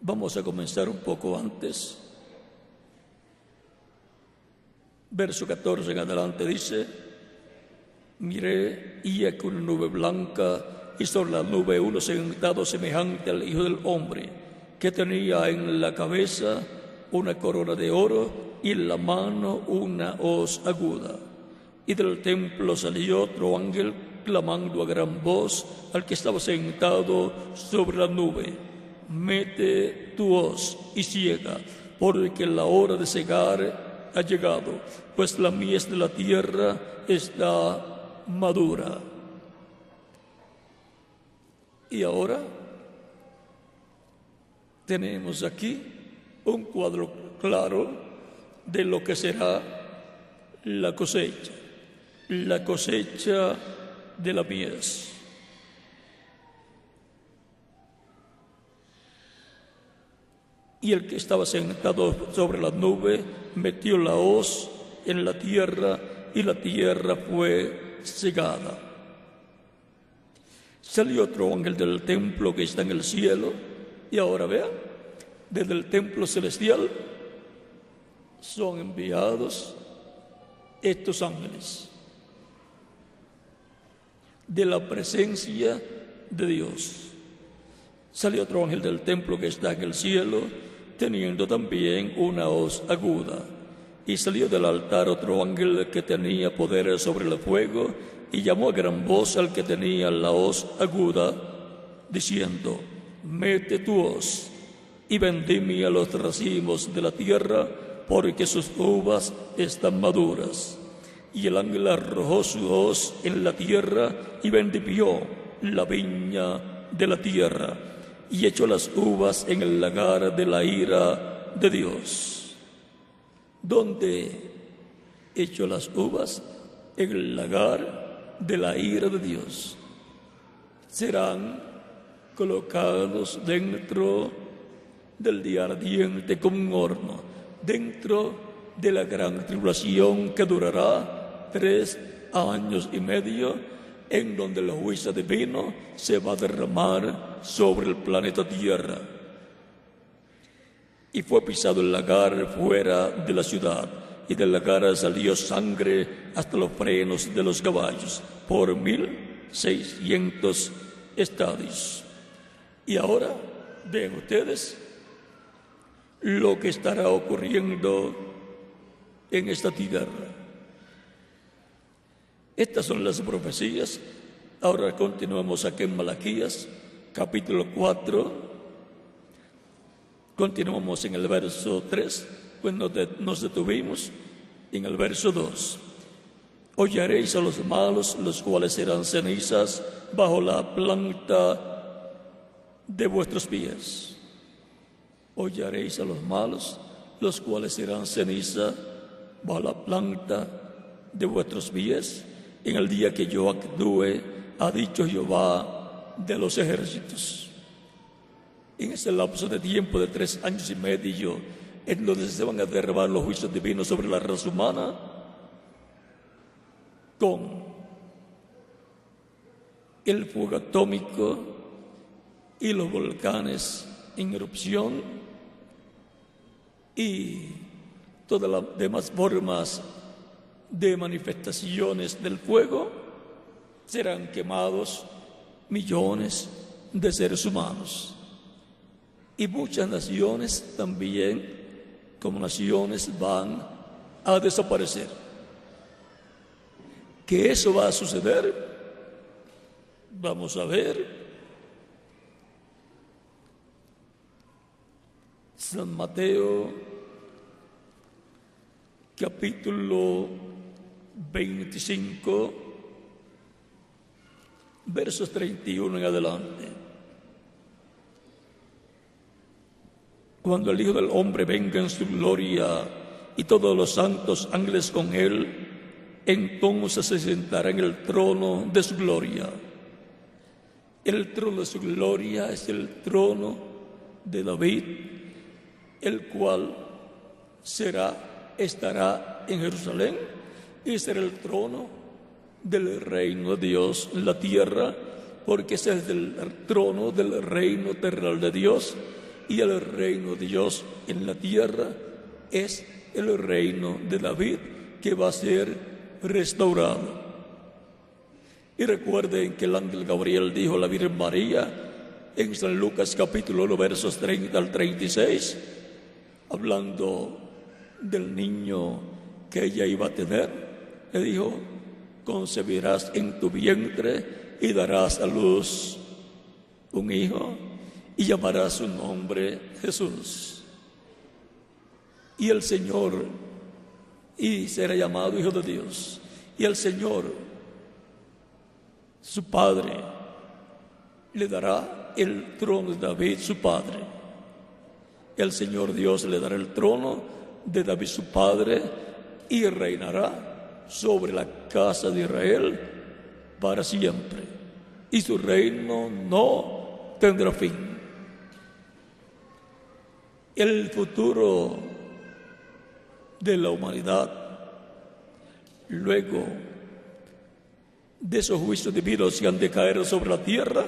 S2: vamos a comenzar un poco antes. Verso 14 en adelante dice: miré y aquí una nube blanca, y sobre la nube uno sentado semejante al Hijo del Hombre, que tenía en la cabeza una corona de oro y en la mano una hoz aguda. Y del templo salió otro ángel clamando a gran voz al que estaba sentado sobre la nube: mete tu hoz y siega, porque la hora de segar ha llegado, pues la mies de la tierra está madura. Y ahora tenemos aquí un cuadro claro de lo que será la cosecha de la mies. Y el que estaba sentado sobre la nube metió la hoz en la tierra, y la tierra fue segada. Salió otro ángel del templo que está en el cielo, y ahora vean, desde el templo celestial son enviados estos ángeles de la presencia de Dios. Salió otro ángel del templo que está en el cielo, teniendo también una hoz aguda. Y salió del altar otro ángel que tenía poder sobre el fuego, y llamó a gran voz al que tenía la hoz aguda, diciendo: mete tu hoz y vendimia los racimos de la tierra, porque sus uvas están maduras. Y el ángel arrojó su hoz en la tierra y vendimió la viña de la tierra. y echó las uvas en el lagar de la ira de Dios. ¿Dónde echó las uvas? En el lagar de la ira de Dios. Serán colocados dentro del día ardiente como un horno, dentro de la gran tribulación que durará 3 años y medio, en donde el juicio divino se va a derramar sobre el planeta Tierra. Y fue pisado el lagar fuera de la ciudad, y del lagar salió sangre hasta los frenos de los caballos, por 1600 estadios. Y ahora ven ustedes lo que estará ocurriendo en esta tierra. Estas son las profecías. Ahora continuamos aquí en Malaquías, capítulo 4. Continuamos en el verso 3, pues nos detuvimos en el verso 2. Hollaréis a los malos, los cuales serán cenizas bajo la planta de vuestros pies. Hollaréis a los malos, los cuales serán ceniza bajo la planta de vuestros pies, en el día que yo actúe, ha dicho Jehová de los ejércitos. En ese lapso de tiempo de 3 años y medio, en donde se van a derramar los juicios divinos sobre la raza humana, con el fuego atómico y los volcanes en erupción y todas las demás formas de manifestaciones del fuego, serán quemados millones de seres humanos. Y muchas naciones también, como naciones, van a desaparecer. ¿Que eso va a suceder? Vamos a ver. San Mateo, capítulo 25, versos 31 en adelante. Cuando el Hijo del Hombre venga en su gloria y todos los santos ángeles con él, entonces se sentará en el trono de su gloria. El trono de su gloria es el trono de David, el cual estará en Jerusalén y será el trono del reino de Dios en la tierra, porque ese es el trono del reino terrenal de Dios, y el reino de Dios en la tierra es el reino de David, que va a ser restaurado. Y recuerden que el ángel Gabriel dijo a la Virgen María en San Lucas capítulo 1 versos 30 al 36, hablando del niño que ella iba a tener, le dijo: concebirás en tu vientre y darás a luz un hijo y llamarás su nombre Jesús. Y el Señor, y será llamado Hijo de Dios. Y el Señor, su Padre, le dará el trono de David, su padre. El Señor Dios le dará el trono de David, su padre, y reinará sobre la casa de Israel para siempre. Y su reino no tendrá fin. El futuro de la humanidad, luego de esos juicios divinos que han de caer sobre la tierra,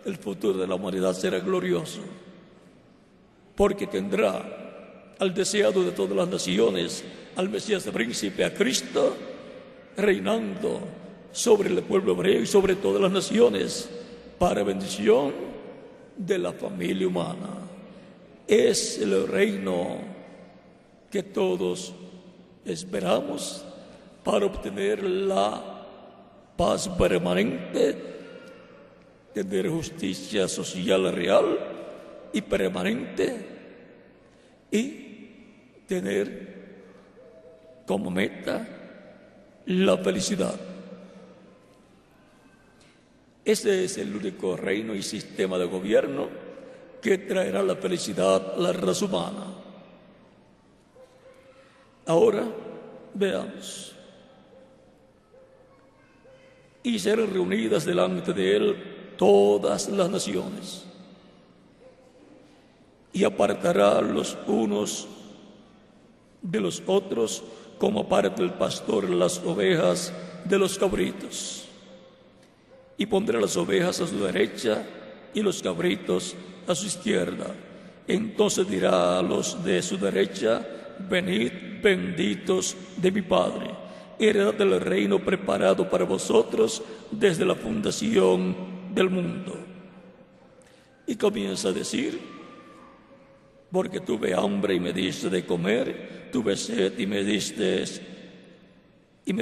S2: el futuro de la humanidad será glorioso, porque tendrá al deseado de todas las naciones, al Mesías príncipe, a Cristo, reinando sobre el pueblo hebreo y sobre todas las naciones, para bendición de la familia humana. Es el reino que todos esperamos para obtener la paz permanente, tener justicia social real y permanente, y tener como meta la felicidad. Ese es el único reino y sistema de gobierno que traerá la felicidad a la raza humana. Ahora veamos. Y serán reunidas delante de él todas las naciones, y apartará los unos de los otros, como aparta el pastor las ovejas de los cabritos, y pondrá las ovejas a su derecha y los cabritos a su izquierda. Entonces dirá a los de su derecha: venid, benditos de mi Padre, heredad del reino preparado para vosotros desde la fundación del mundo. Y comienza a decir: porque tuve hambre y me diste de comer, tuve sed y me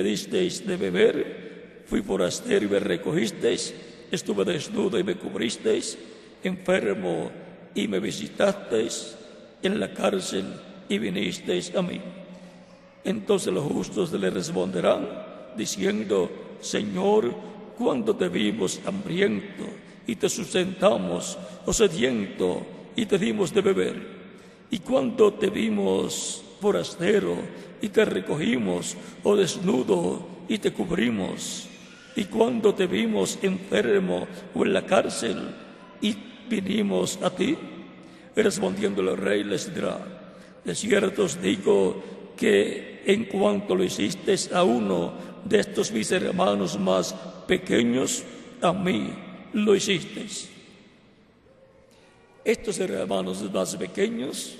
S2: disteis de beber, fui forastero y me recogisteis, estuve desnudo y me cubristeis, enfermo y me visitasteis, en la cárcel y vinisteis a mí. Entonces los justos le responderán, diciendo: Señor, ¿cuándo te vimos hambriento y te sustentamos, o sediento y te dimos de beber? ¿Y cuándo te vimos forastero y te recogimos, o desnudo y te cubrimos? ¿Y cuándo te vimos enfermo o en la cárcel y vinimos a ti? Respondiendo el rey les dirá: de cierto os digo que en cuanto lo hicisteis a uno de estos mis hermanos más pequeños, a mí lo hicisteis. Estos hermanos más pequeños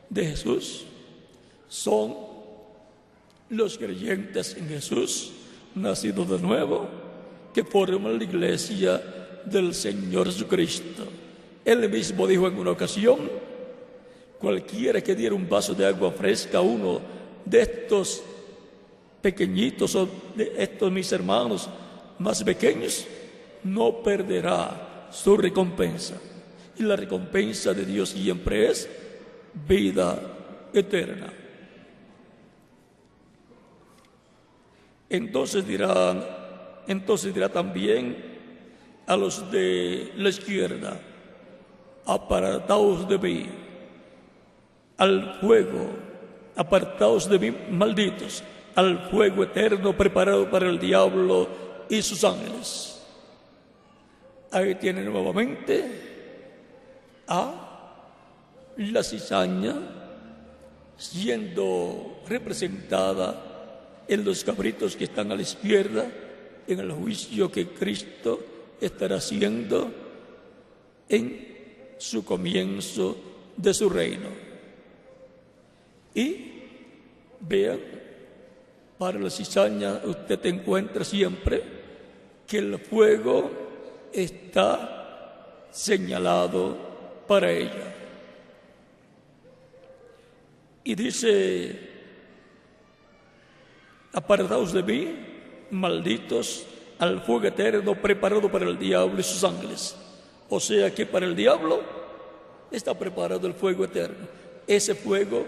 S2: de Jesús son los creyentes en Jesús, nacidos de nuevo, que forman la iglesia del Señor Jesucristo. Él mismo dijo en una ocasión: cualquiera que diera un vaso de agua fresca a uno de estos pequeñitos, o de estos mis hermanos más pequeños, no perderá su recompensa. Y la recompensa de Dios siempre es vida eterna. Entonces dirá también a los de la izquierda: apartaos de mí al fuego, apartaos de mí, malditos, al fuego eterno preparado para el diablo y sus ángeles. Ahí tiene nuevamente a la cizaña siendo representada en los cabritos que están a la izquierda, en el juicio que Cristo estará haciendo en su comienzo de su reino. Y vean, para la cizaña usted encuentra siempre que el fuego está señalado para ella. Y dice: apartaos de mí, malditos, al fuego eterno preparado para el diablo y sus ángeles. O sea que para el diablo está preparado el fuego eterno, ese fuego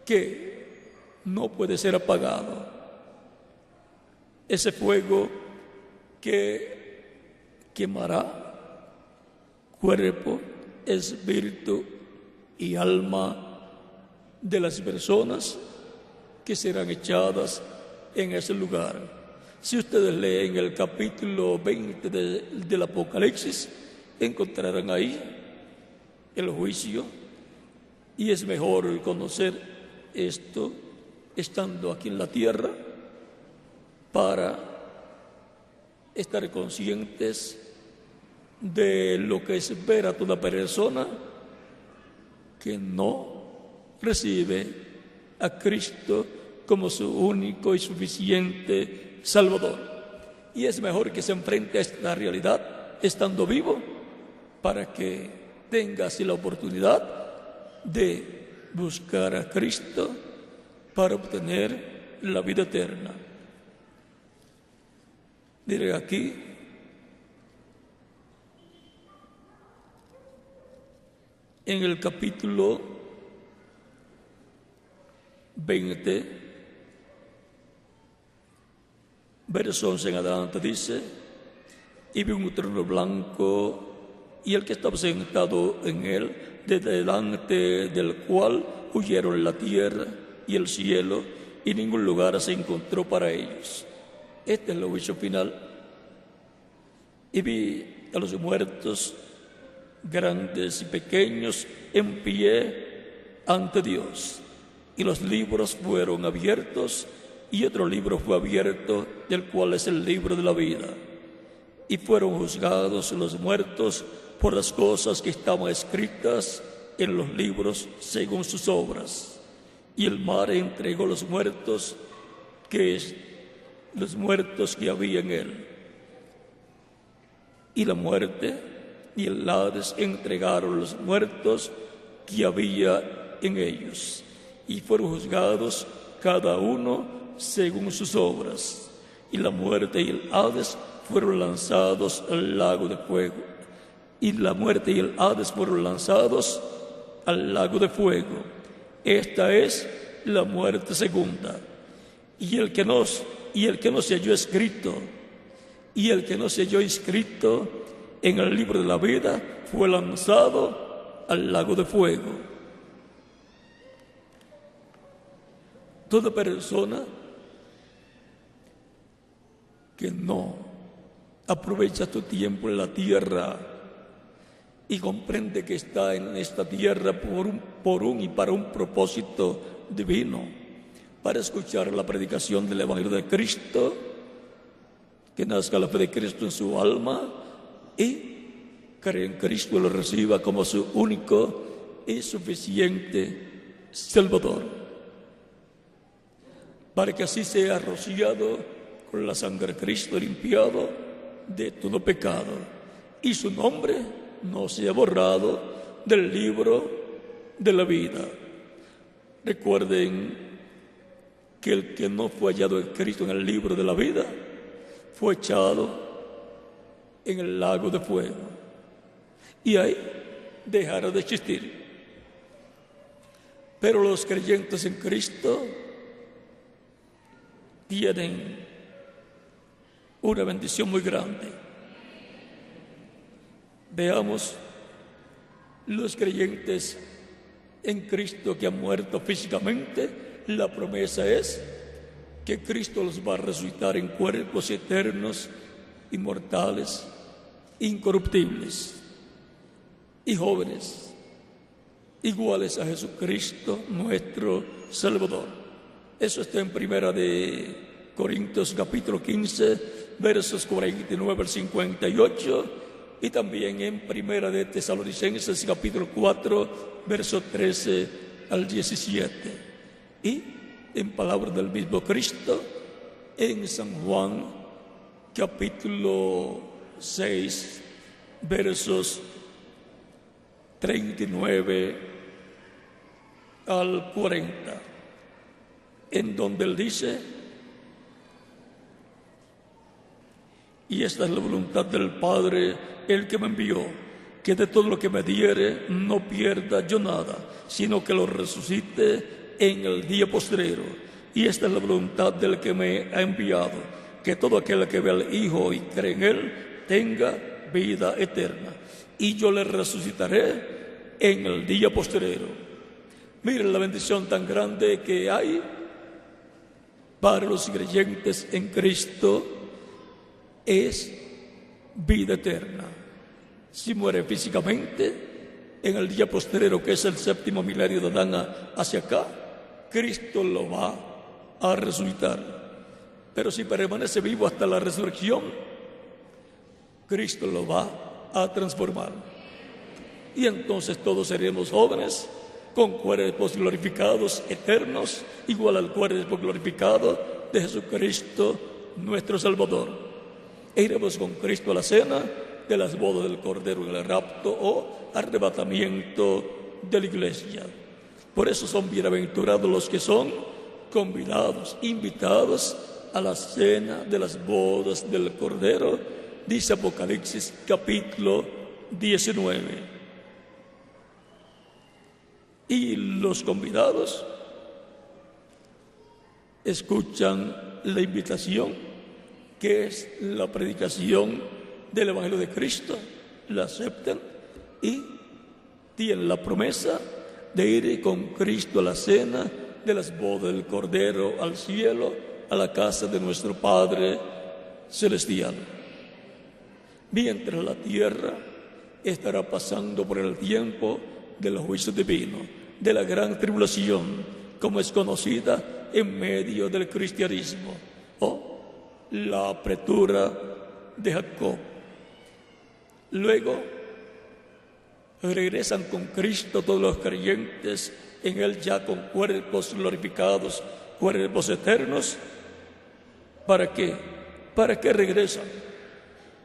S2: que no puede ser apagado, ese fuego que quemará cuerpo, espíritu y alma de las personas que serán echadas en ese lugar. Si ustedes leen el capítulo 20 del Apocalipsis, encontrarán ahí el juicio, y es mejor conocer esto estando aquí en la tierra para estar conscientes de lo que espera toda persona que no recibe a Cristo como su único y suficiente Salvador. Y es mejor que se enfrente a esta realidad estando vivo, para que tenga así la oportunidad de buscar a Cristo para obtener la vida eterna. Diré aquí: en el capítulo 20, verso 11 en adelante, dice: y vi un trono blanco y el que estaba sentado en él, de delante del cual huyeron la tierra y el cielo, y ningún lugar se encontró para ellos. Este es el juicio final. Y vi a los muertos, grandes y pequeños, en pie ante Dios. Y los libros fueron abiertos, y otro libro fue abierto, del cual es el libro de la vida. Y fueron juzgados los muertos por las cosas que estaban escritas en los libros según sus obras. Y el mar entregó los muertos que había en él. Y la muerte y el Hades entregaron los muertos que había en ellos, y fueron juzgados cada uno según sus obras. Y la muerte y el Hades fueron lanzados al lago de fuego. Y la muerte y el Hades fueron lanzados al lago de fuego. Esta es la muerte segunda. Y el que no se halló escrito, y el que no se halló inscrito en el libro de la vida, fue lanzado al lago de fuego. Toda persona que no aprovecha tu tiempo en la tierra y comprende que está en esta tierra por un y para un propósito divino, para escuchar la predicación del Evangelio de Cristo, que nazca la fe de Cristo en su alma y cree en Cristo y lo reciba como su único y suficiente Salvador, para que así sea rociado con la sangre de Cristo, limpiado de todo pecado, y su nombre no sea borrado del libro de la vida. Recuerden que el que no fue hallado en Cristo en el libro de la vida fue echado en el lago de fuego, y ahí dejará de existir. Pero los creyentes en Cristo tienen una bendición muy grande. Veamos los creyentes en Cristo que han muerto físicamente. La promesa es que Cristo los va a resucitar en cuerpos eternos, inmortales, incorruptibles y jóvenes, iguales a Jesucristo, nuestro Salvador. Eso está en Primera de Corintios capítulo 15, versos 49 al 58, y también en Primera de Tesalonicenses capítulo 4, verso 13 al 17. Y en palabras del mismo Cristo, en San Juan capítulo 6, versos 39 al 40, en donde él dice: y esta es la voluntad del Padre, el que me envió, que de todo lo que me diere no pierda yo nada, sino que lo resucite en el día postrero. Y esta es la voluntad del que me ha enviado, que todo aquel que ve al Hijo y cree en él tenga vida eterna, y yo le resucitaré en el día postrero. Miren la bendición tan grande que hay para los creyentes en Cristo: es vida eterna. Si muere físicamente, en el día postrero, que es el séptimo milenio de Adán hacia acá, Cristo lo va a resucitar. Pero si permanece vivo hasta la resurrección, Cristo lo va a transformar. Y entonces todos seremos jóvenes, con cuerpos glorificados eternos, igual al cuerpo glorificado de Jesucristo, nuestro Salvador. E iremos con Cristo a la cena de las bodas del Cordero, en el rapto o arrebatamiento de la iglesia. Por eso son bienaventurados los que son convidados, invitados a la cena de las bodas del Cordero, dice Apocalipsis capítulo 19. Y los convidados escuchan la invitación, que es la predicación del Evangelio de Cristo, la aceptan y tienen la promesa de ir con Cristo a la cena de las bodas del Cordero al cielo, a la casa de nuestro Padre celestial. Mientras la tierra estará pasando por el tiempo del juicio divino, de la gran tribulación, como es conocida en medio del cristianismo, o la apretura de Jacob. Luego regresan con Cristo todos los creyentes en Él, ya con cuerpos glorificados, cuerpos eternos. ¿Para qué? ¿Para qué regresan?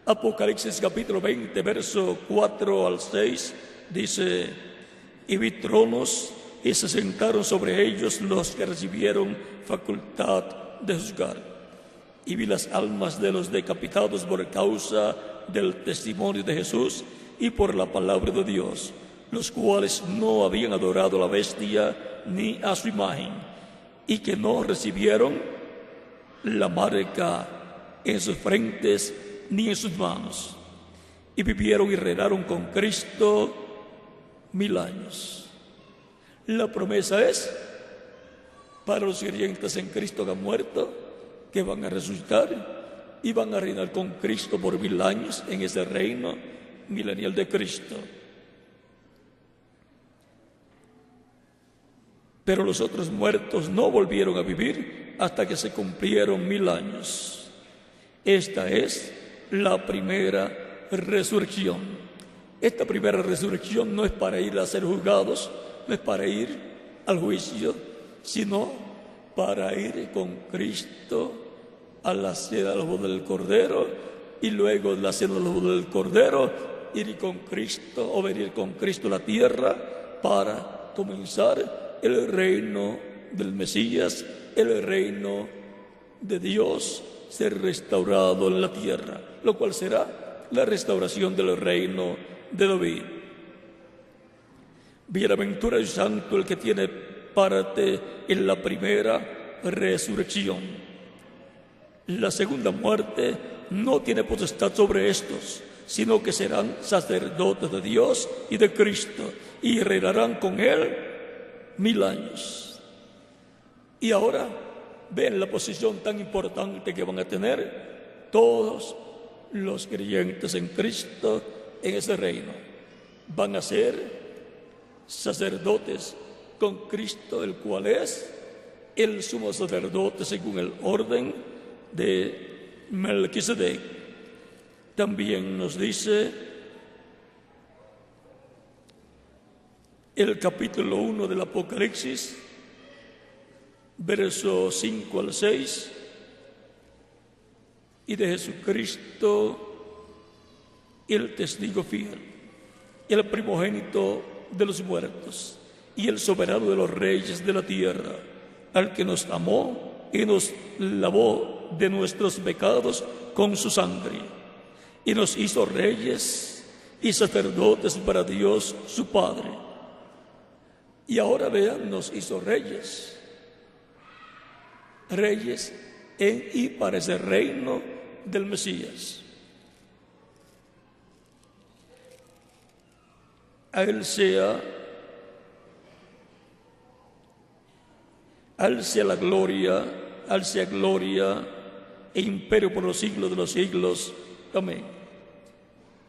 S2: Apocalipsis capítulo 20, verso 4 al 6, dice: y vi tronos, y se sentaron sobre ellos los que recibieron facultad de juzgar. Y vi las almas de los decapitados por causa del testimonio de Jesús y por la palabra de Dios, los cuales no habían adorado a la bestia ni a su imagen, y que no recibieron la marca en sus frentes ni en sus manos, y vivieron y reinaron con Cristo 1000 años. La promesa es para los creyentes en Cristo que han muerto, que van a resucitar y van a reinar con Cristo por 1000 años en ese reino milenial de Cristo. Pero los otros muertos no volvieron a vivir hasta que se cumplieron 1000 años. Esta es la primera resurrección. Esta primera resurrección no es para ir a ser juzgados, no es para ir al juicio, sino para ir con Cristo a la cena de los bodas del Cordero, y luego de la cena de los bodas del Cordero ir con Cristo o venir con Cristo a la tierra para comenzar el reino del Mesías, el reino de Dios, ser restaurado en la tierra, lo cual será la restauración del reino de David. Bienaventurado y santo el que tiene parte en la primera resurrección. La segunda muerte no tiene potestad sobre estos, sino que serán sacerdotes de Dios y de Cristo, y reinarán con Él 1000 años. Y ahora ven la posición tan importante que van a tener todos los creyentes en Cristo en ese reino. Van a ser sacerdotes con Cristo, el cual es el sumo sacerdote según el orden de Melquisedec. También nos dice el capítulo 1 del Apocalipsis, versos 5 al 6, y de Jesucristo, el testigo fiel, el primogénito de los muertos y el soberano de los reyes de la tierra, al que nos amó y nos lavó de nuestros pecados con su sangre, y nos hizo reyes y sacerdotes para Dios su Padre. Y ahora vean, nos hizo reyes en y para ese reino del Mesías. A Él sea la gloria, a Él sea gloria e imperio por los siglos de los siglos. Amén.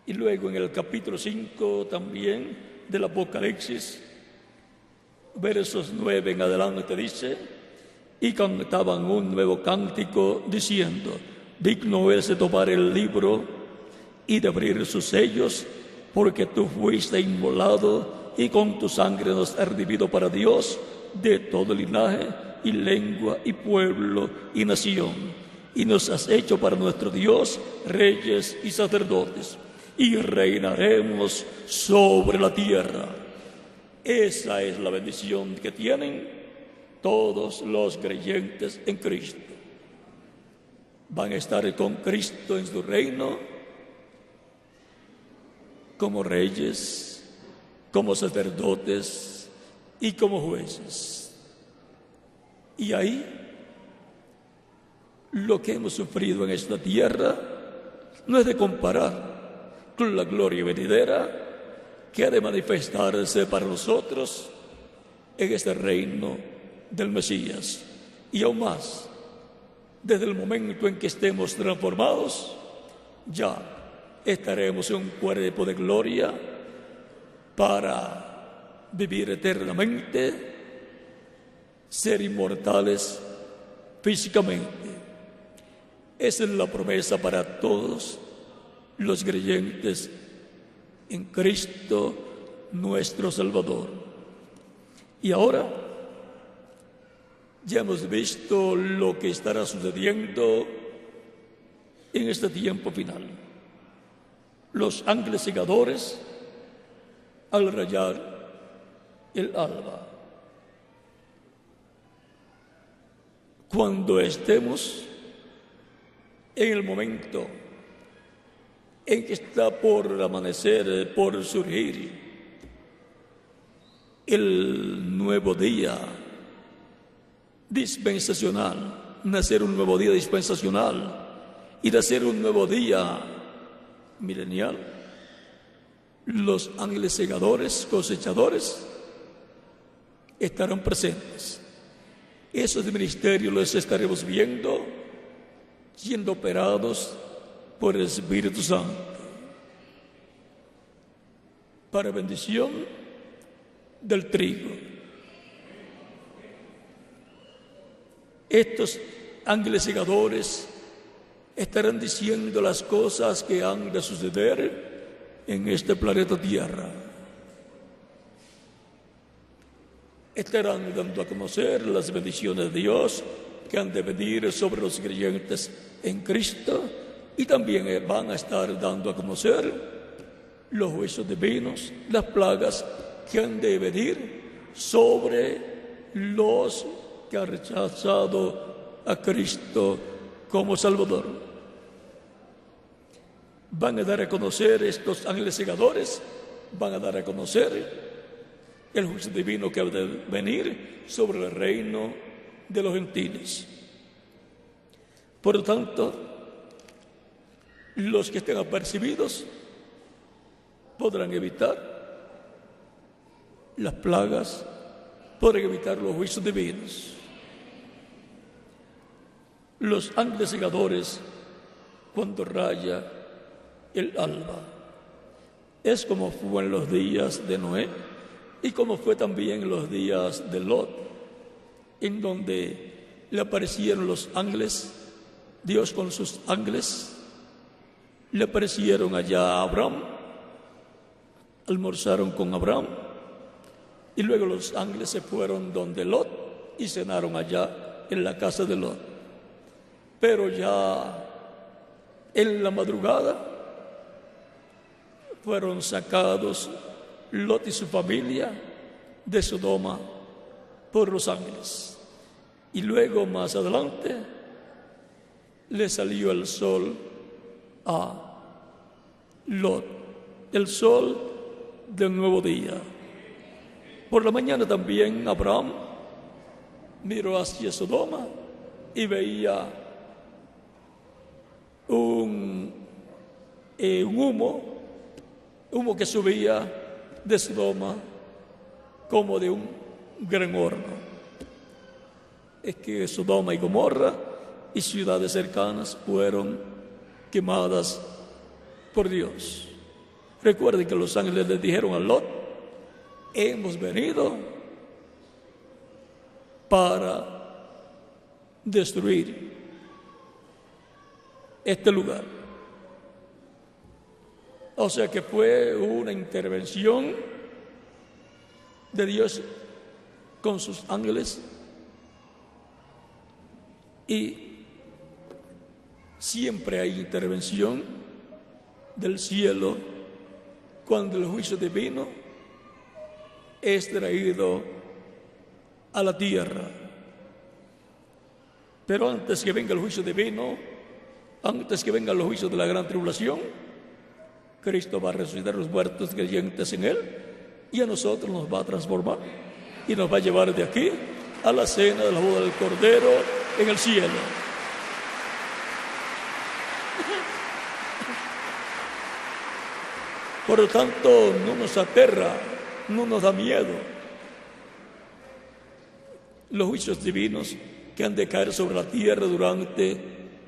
S2: Y luego en el capítulo 5 también del Apocalipsis, versos 9 en adelante dice: y cantaban un nuevo cántico diciendo: digno es de tomar el libro y de abrir sus sellos, porque tú fuiste inmolado y con tu sangre nos has redimido para Dios de todo linaje y lengua y pueblo y nación, y nos has hecho para nuestro Dios reyes y sacerdotes, y reinaremos sobre la tierra. Esa es la bendición que tienen todos los creyentes en Cristo. Van a estar con Cristo en su reino como reyes, como sacerdotes y como jueces. Y ahí lo que hemos sufrido en esta tierra no es de comparar con la gloria venidera que ha de manifestarse para nosotros en este reino del Mesías. Y aún más, desde el momento en que estemos transformados, ya estaremos en un cuerpo de gloria para vivir eternamente, ser inmortales físicamente. Esa es la promesa para todos los creyentes en Cristo nuestro Salvador. Y ahora ya hemos visto lo que estará sucediendo en este tiempo final. Los ángeles segadores al rayar el alba. Cuando estemos en el momento en que está por amanecer, por surgir el nuevo día dispensacional, nacer un nuevo día dispensacional y nacer un nuevo día milenial, los ángeles segadores, cosechadores, estarán presentes. Esos ministerios los estaremos viendo siendo operados por el Espíritu Santo para bendición del trigo. Estos ángeles segadores estarán diciendo las cosas que han de suceder en este planeta Tierra. Estarán dando a conocer las bendiciones de Dios que han de venir sobre los creyentes en Cristo, y también van a estar dando a conocer los juicios divinos, las plagas que han de venir sobre los que han rechazado a Cristo como Salvador. Van a dar a conocer estos ángeles segadores, van a dar a conocer el juicio divino que ha de venir sobre el reino de los gentiles. Por lo tanto, los que estén apercibidos podrán evitar las plagas, podrán evitar los juicios divinos. Los ángeles segadores, cuando raya el alba, es como fue en los días de Noé y como fue también en los días de Lot, en donde le aparecieron los ángeles, Dios con sus ángeles, le aparecieron allá a Abraham, almorzaron con Abraham, y luego los ángeles se fueron donde Lot y cenaron allá en la casa de Lot. Pero ya en la madrugada fueron sacados Lot y su familia de Sodoma por los ángeles. Y luego más adelante le salió el sol a Lot, el sol del nuevo día. Por la mañana también Abraham miró hacia Sodoma y veía un humo que subía de Sodoma como de un gran horno. Es que Sodoma y Gomorra y ciudades cercanas fueron quemadas por Dios. Recuerden que los ángeles le dijeron a Lot: hemos venido para destruir este lugar. O sea que fue una intervención de Dios con sus ángeles, y siempre hay intervención del cielo cuando el juicio divino es traído a la tierra. Pero antes que venga el juicio divino, antes que vengan los juicios de la gran tribulación, Cristo va a resucitar a los muertos creyentes en Él, y a nosotros nos va a transformar y nos va a llevar de aquí a la cena de la boda del Cordero en el cielo. Por lo tanto, no nos aterra, no nos da miedo los juicios divinos que han de caer sobre la tierra durante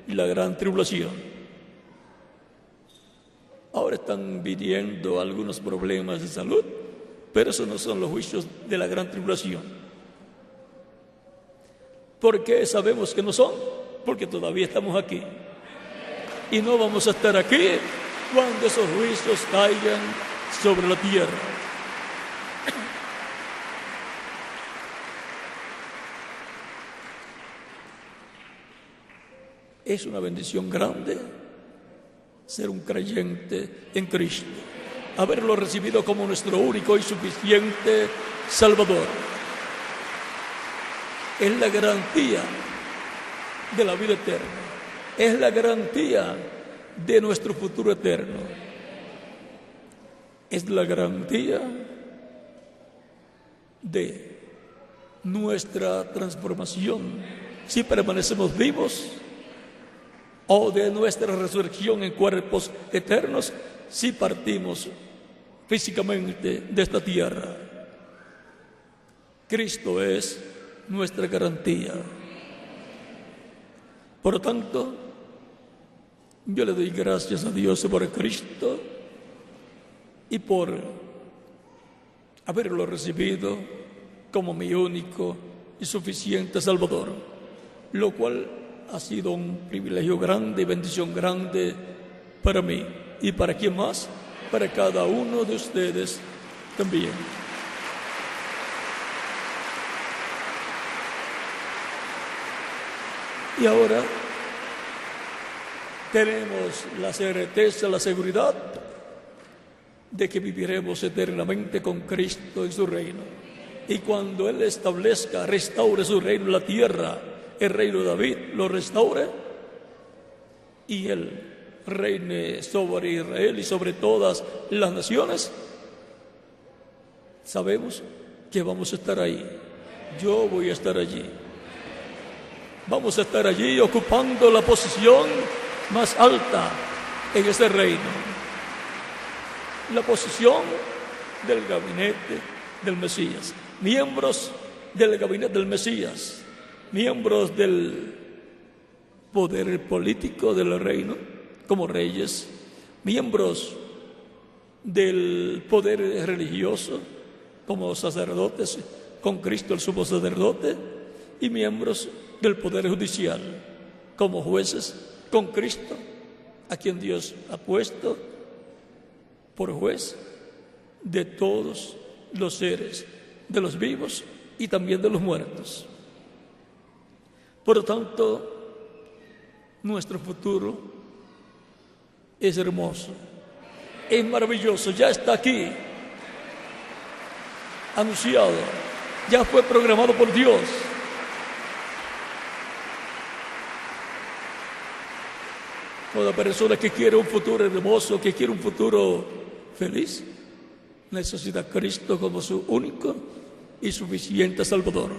S2: la gran tribulación. Ahora están viniendo algunos problemas de salud, pero esos no son los juicios de la gran tribulación. ¿Por qué sabemos que no son? Porque todavía estamos aquí. Y no vamos a estar aquí cuando esos juicios caigan sobre la tierra. Es una bendición grande ser un creyente en Cristo, haberlo recibido como nuestro único y suficiente Salvador. Es la garantía de la vida eterna, es la garantía de nuestro futuro eterno, es la garantía de nuestra transformación si permanecemos vivos, o de nuestra resurrección en cuerpos eternos si partimos físicamente de esta tierra. Cristo es nuestra garantía. Por lo tanto, yo le doy gracias a Dios por Cristo y por haberlo recibido como mi único y suficiente Salvador, lo cual ha sido un privilegio grande y bendición grande para mí. ¿Y para quién más? Para cada uno de ustedes también. Y ahora tenemos la certeza, la seguridad de que viviremos eternamente con Cristo en su reino. Y cuando Él establezca, restaure su reino en la tierra, el reino de David lo restaure y Él reine sobre Israel y sobre todas las naciones, sabemos que vamos a estar ahí. Yo voy a estar allí. Vamos a estar allí ocupando la posición más alta en ese reino. La posición del gabinete del Mesías. Miembros del gabinete del Mesías. Miembros del poder político del reino, como reyes, miembros del poder religioso, como sacerdotes, con Cristo el sumo sacerdote, y miembros del poder judicial, como jueces, con Cristo, a quien Dios ha puesto por juez de todos los seres, de los vivos y también de los muertos. Por lo tanto, nuestro futuro es hermoso, es maravilloso, ya está aquí, anunciado, ya fue programado por Dios. Toda persona que quiere un futuro hermoso, que quiere un futuro feliz, necesita a Cristo como su único y suficiente Salvador.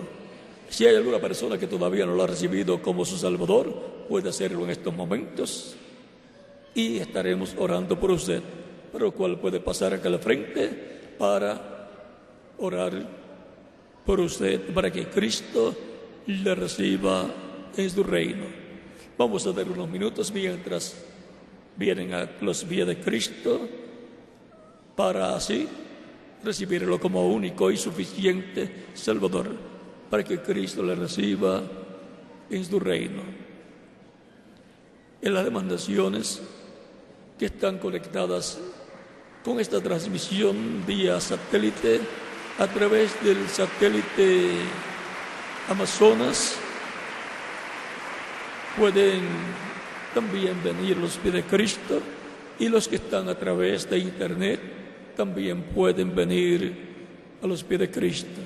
S2: Si hay alguna persona que todavía no lo ha recibido como su Salvador, puede hacerlo en estos momentos y estaremos orando por usted, por lo cual puede pasar acá al frente para orar por usted, para que Cristo le reciba en su reino. Vamos a dar unos minutos mientras vienen a los pies de Cristo para así recibirlo como único y suficiente Salvador, para que Cristo le reciba en su reino. En las demás naciones que están conectadas con esta transmisión vía satélite, a través del satélite Amazonas, pueden también venir los pies de Cristo, y los que están a través de internet también pueden venir a los pies de Cristo.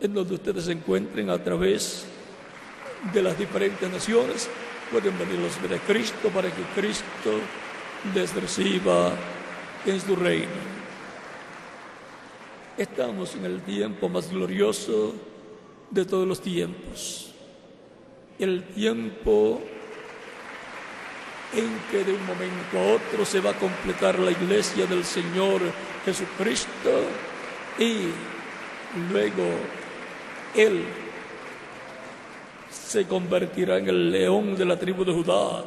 S2: En donde ustedes se encuentren a través de las diferentes naciones, pueden venir los pies de Cristo para que Cristo les reciba en su reino. Estamos en el tiempo más glorioso de todos los tiempos. El tiempo en que de un momento a otro se va a completar la iglesia del Señor Jesucristo y luego Él se convertirá en el león de la tribu de Judá,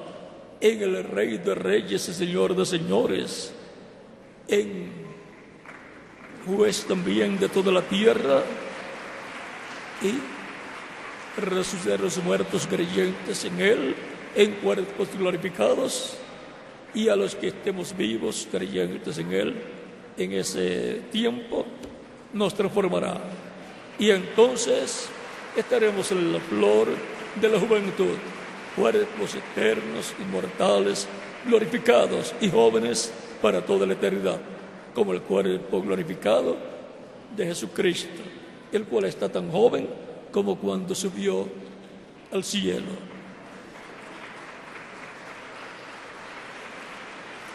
S2: en el Rey de reyes y Señor de señores, en juez también de toda la tierra, y resucitar a los muertos creyentes en Él, en cuerpos glorificados, y a los que estemos vivos creyentes en Él, en ese tiempo nos transformará. Y entonces estaremos en la flor de la juventud, cuerpos eternos, inmortales, glorificados y jóvenes para toda la eternidad, como el cuerpo glorificado de Jesucristo, el cual está tan joven como cuando subió al cielo.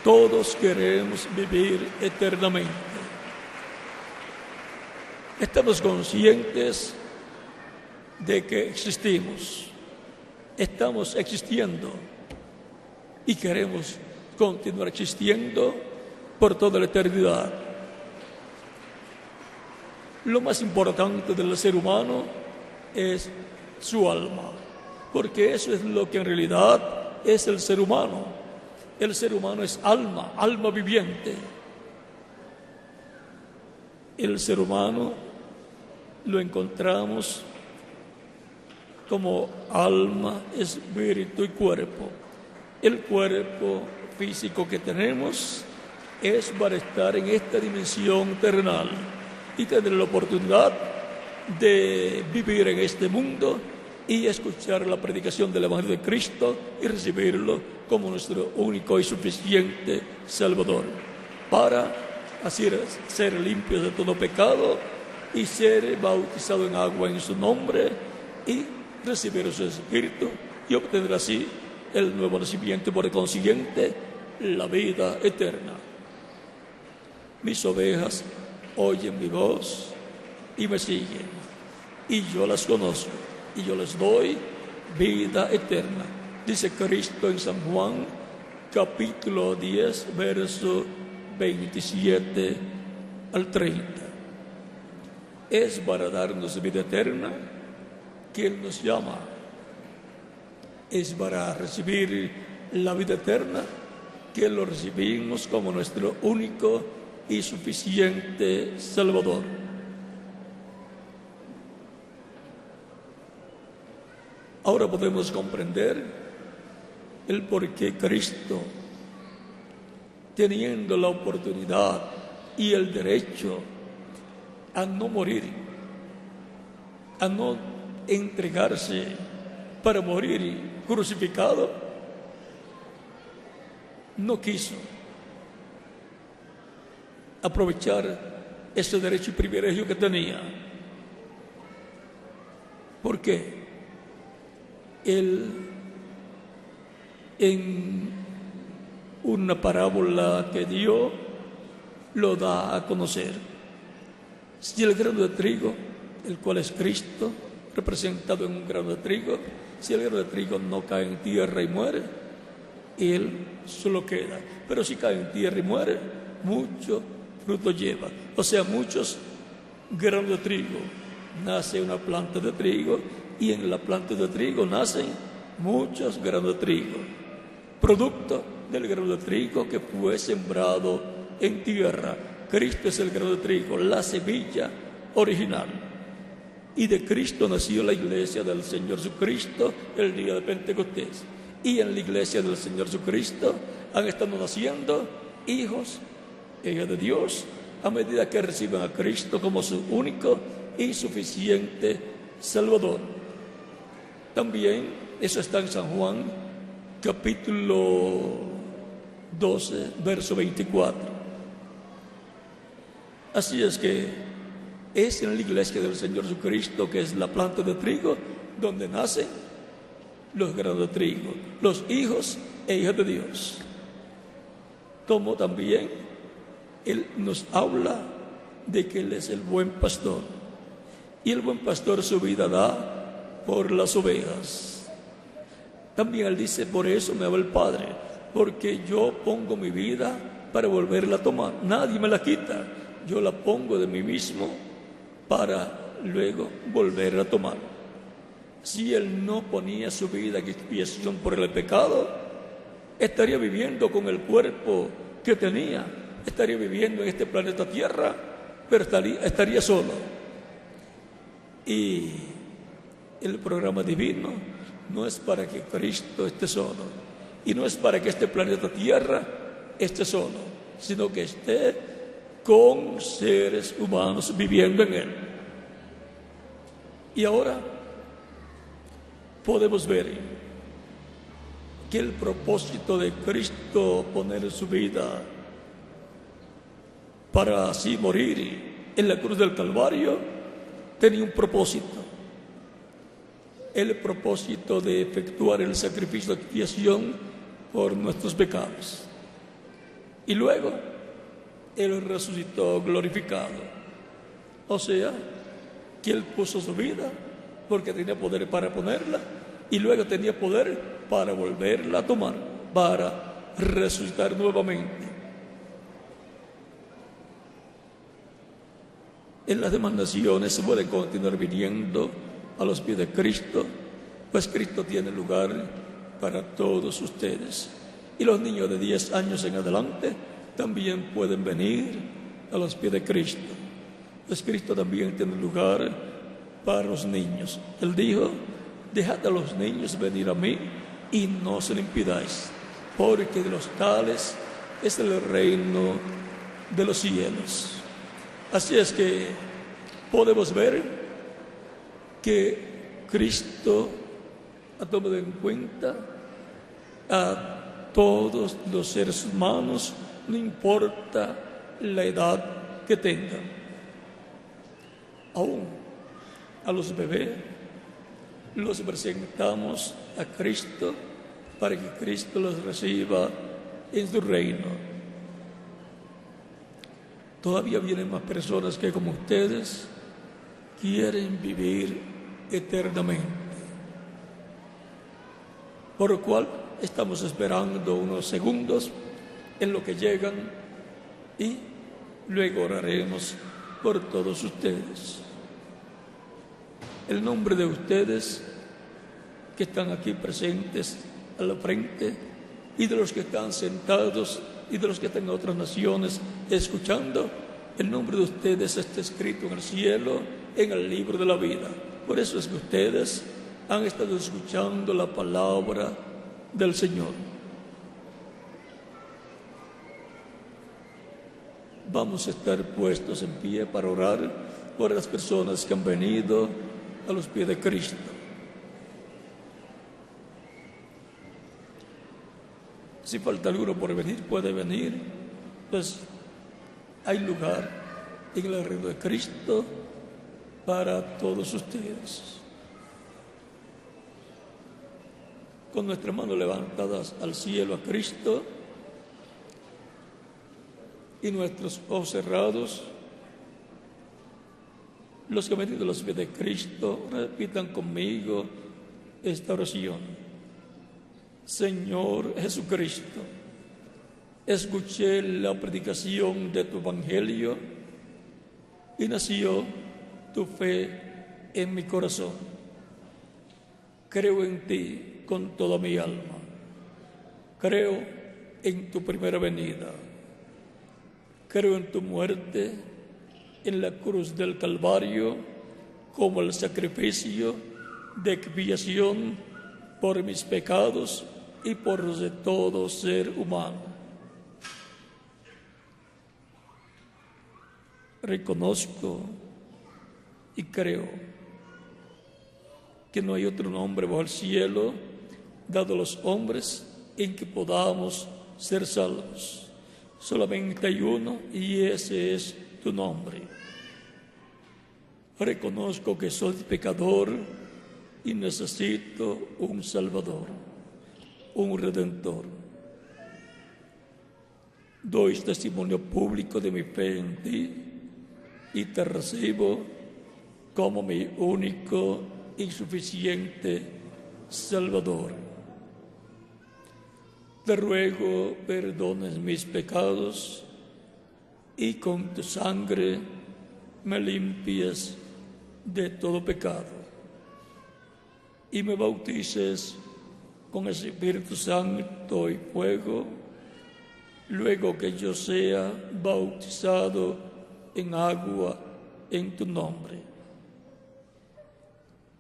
S2: Todos queremos vivir eternamente. Estamos conscientes de que existimos, estamos existiendo y queremos continuar existiendo por toda la eternidad. Lo más importante del ser humano es su alma, porque eso es lo que en realidad es el ser humano. El ser humano es alma, alma viviente. El ser humano lo encontramos como alma, espíritu y cuerpo. El cuerpo físico que tenemos es para estar en esta dimensión terrenal y tener la oportunidad de vivir en este mundo y escuchar la predicación del Evangelio de Cristo y recibirlo como nuestro único y suficiente Salvador, para así ser limpios de todo pecado y ser bautizado en agua en su nombre y recibir su Espíritu y obtener así el nuevo nacimiento y por consiguiente la vida eterna. Mis ovejas oyen mi voz y me siguen, y yo las conozco y yo les doy vida eterna. Dice Cristo en San Juan, capítulo 10, verso 27 al 30. Es para darnos vida eterna que Él nos llama. Es para recibir la vida eterna que lo recibimos como nuestro único y suficiente Salvador. Ahora podemos comprender el por qué Cristo, teniendo la oportunidad y el derecho a no morir, a no entregarse para morir crucificado, no quiso aprovechar ese derecho y privilegio que tenía. ¿Por qué? Él, en una parábola que dio, lo da a conocer. Si el grano de trigo, el cual es Cristo, representado en un grano de trigo, si el grano de trigo no cae en tierra y muere, él solo queda. Pero si cae en tierra y muere, mucho fruto lleva. O sea, muchos granos de trigo. Nace una planta de trigo y en la planta de trigo nacen muchos granos de trigo, producto del grano de trigo que fue sembrado en tierra. Cristo es el grano de trigo, la semilla original. Y de Cristo nació la iglesia del Señor Jesucristo el día de Pentecostés. Y en la iglesia del Señor Jesucristo han estado naciendo hijos e hijas de Dios a medida que reciben a Cristo como su único y suficiente Salvador. También eso está en San Juan, capítulo 12, verso 24. Así es que es en la iglesia del Señor Jesucristo, que es la planta de trigo, donde nacen los granos de trigo, los hijos e hijas de Dios. Como también Él nos habla de que Él es el buen pastor, y el buen pastor su vida da por las ovejas. También Él dice: por eso me ama el Padre, porque yo pongo mi vida para volverla a tomar. Nadie me la quita. Yo la pongo de mí mismo para luego volverla a tomar. Si Él no ponía su vida en expiación por el pecado, estaría viviendo con el cuerpo que tenía, estaría viviendo en este planeta Tierra, pero estaría solo. Y el programa divino no es para que Cristo esté solo, y no es para que este planeta Tierra esté solo, sino que esté con seres humanos viviendo en Él. Y ahora podemos ver que el propósito de Cristo poner su vida para así morir en la cruz del Calvario tenía un propósito. El propósito de efectuar el sacrificio de expiación por nuestros pecados. Y luego Él resucitó glorificado. O sea, que Él puso su vida porque tenía poder para ponerla, y luego tenía poder para volverla a tomar, para resucitar nuevamente. En las demás naciones se pueden continuar viniendo a los pies de Cristo, pues Cristo tiene lugar para todos ustedes. Y los niños de 10 años en adelante también pueden venir a los pies de Cristo, pues Cristo también tiene lugar para los niños. Él dijo: dejad a los niños venir a mí y no se lo impidáis, porque de los tales es el reino de los cielos. Así es que podemos ver que Cristo ha tomado en cuenta a todos los seres humanos, no importa la edad que tengan. Aún a los bebés los presentamos a Cristo para que Cristo los reciba en su reino. Todavía vienen más personas que, como ustedes, quieren vivir eternamente, por lo cual estamos esperando unos segundos en lo que llegan y luego oraremos por todos ustedes. El nombre de ustedes que están aquí presentes a la frente, y de los que están sentados y de los que están en otras naciones escuchando, el nombre de ustedes está escrito en el cielo, en el libro de la vida. Por eso es que ustedes han estado escuchando la palabra del Señor. Vamos a estar puestos en pie para orar por las personas que han venido a los pies de Cristo. Si falta alguno por venir, puede venir, pues hay lugar en el reino de Cristo para todos ustedes. Con nuestras manos levantadas al cielo a Cristo y nuestros ojos cerrados, los que han venido a los pies de Cristo repitan conmigo esta oración. Señor Jesucristo, escuché la predicación de tu evangelio y nació tu fe en mi corazón. Creo en ti con toda mi alma. Creo en tu primera venida. Creo en tu muerte en la cruz del Calvario como el sacrificio de expiación por mis pecados y por los de todo ser humano. Reconozco y creo que no hay otro nombre bajo el cielo dado a los hombres en que podamos ser salvos. Solamente hay uno, y ese es tu nombre. Reconozco que soy pecador y necesito un Salvador, un Redentor. Doy testimonio público de mi fe en ti y te recibo como mi único y suficiente Salvador. te ruego perdones mis pecados y con tu sangre me limpies de todo pecado y me bautices con el Espíritu Santo y fuego, luego que yo sea bautizado en agua en tu nombre,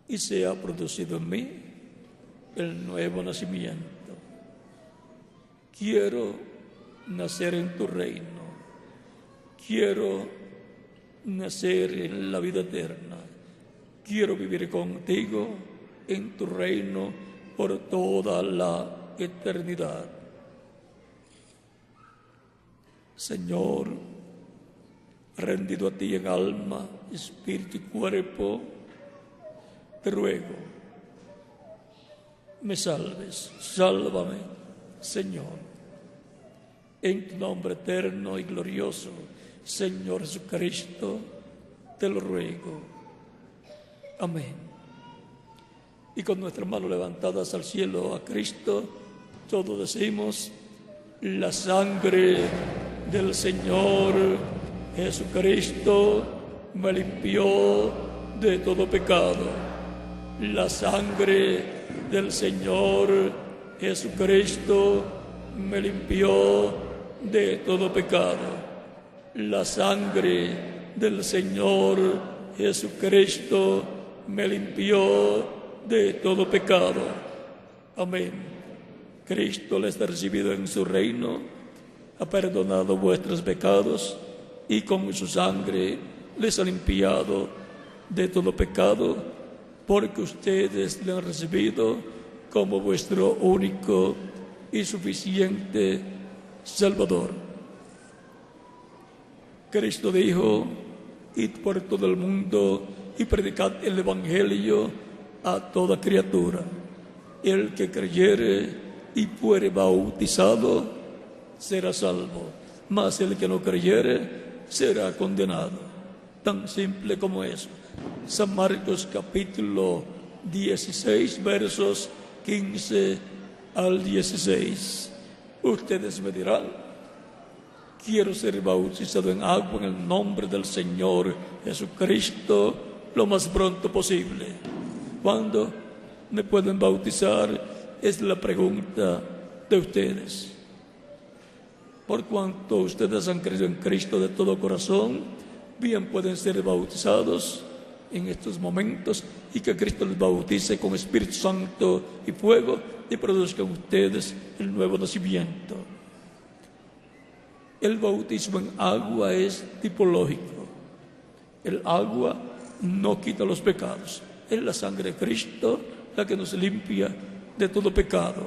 S2: y sea producido en mí el nuevo nacimiento. Quiero nacer en tu reino, quiero nacer en la vida eterna, quiero vivir contigo en tu reino por toda la eternidad. Señor, rendido a ti en alma, espíritu y cuerpo, te ruego, me salves, sálvame, Señor. En tu nombre eterno y glorioso, Señor Jesucristo, te lo ruego. Amén. Y con nuestras manos levantadas al cielo a Cristo, todos decimos: la sangre del Señor Jesucristo me limpió de todo pecado. La sangre del Señor Jesucristo me limpió de todo pecado. La sangre del Señor Jesucristo me limpió de todo pecado. Amén. Cristo les ha recibido en su reino, ha perdonado vuestros pecados y con su sangre les ha limpiado de todo pecado, porque ustedes le han recibido como vuestro único y suficiente Salvador. Cristo dijo: id por todo el mundo y predicad el Evangelio a toda criatura. El que creyere y fuere bautizado será salvo, mas el que no creyere será condenado. Tan simple como eso. San Marcos capítulo 16, versos 15 al 16. Ustedes me dirán: quiero ser bautizado en agua en el nombre del Señor Jesucristo lo más pronto posible. ¿Cuándo me pueden bautizar? Es la pregunta de ustedes. Por cuanto ustedes han creído en Cristo de todo corazón, bien pueden ser bautizados en estos momentos y que Cristo les bautice con Espíritu Santo y fuego y produzcan ustedes el nuevo nacimiento. El bautismo en agua es tipológico. El agua no quita los pecados. Es la sangre de Cristo la que nos limpia de todo pecado.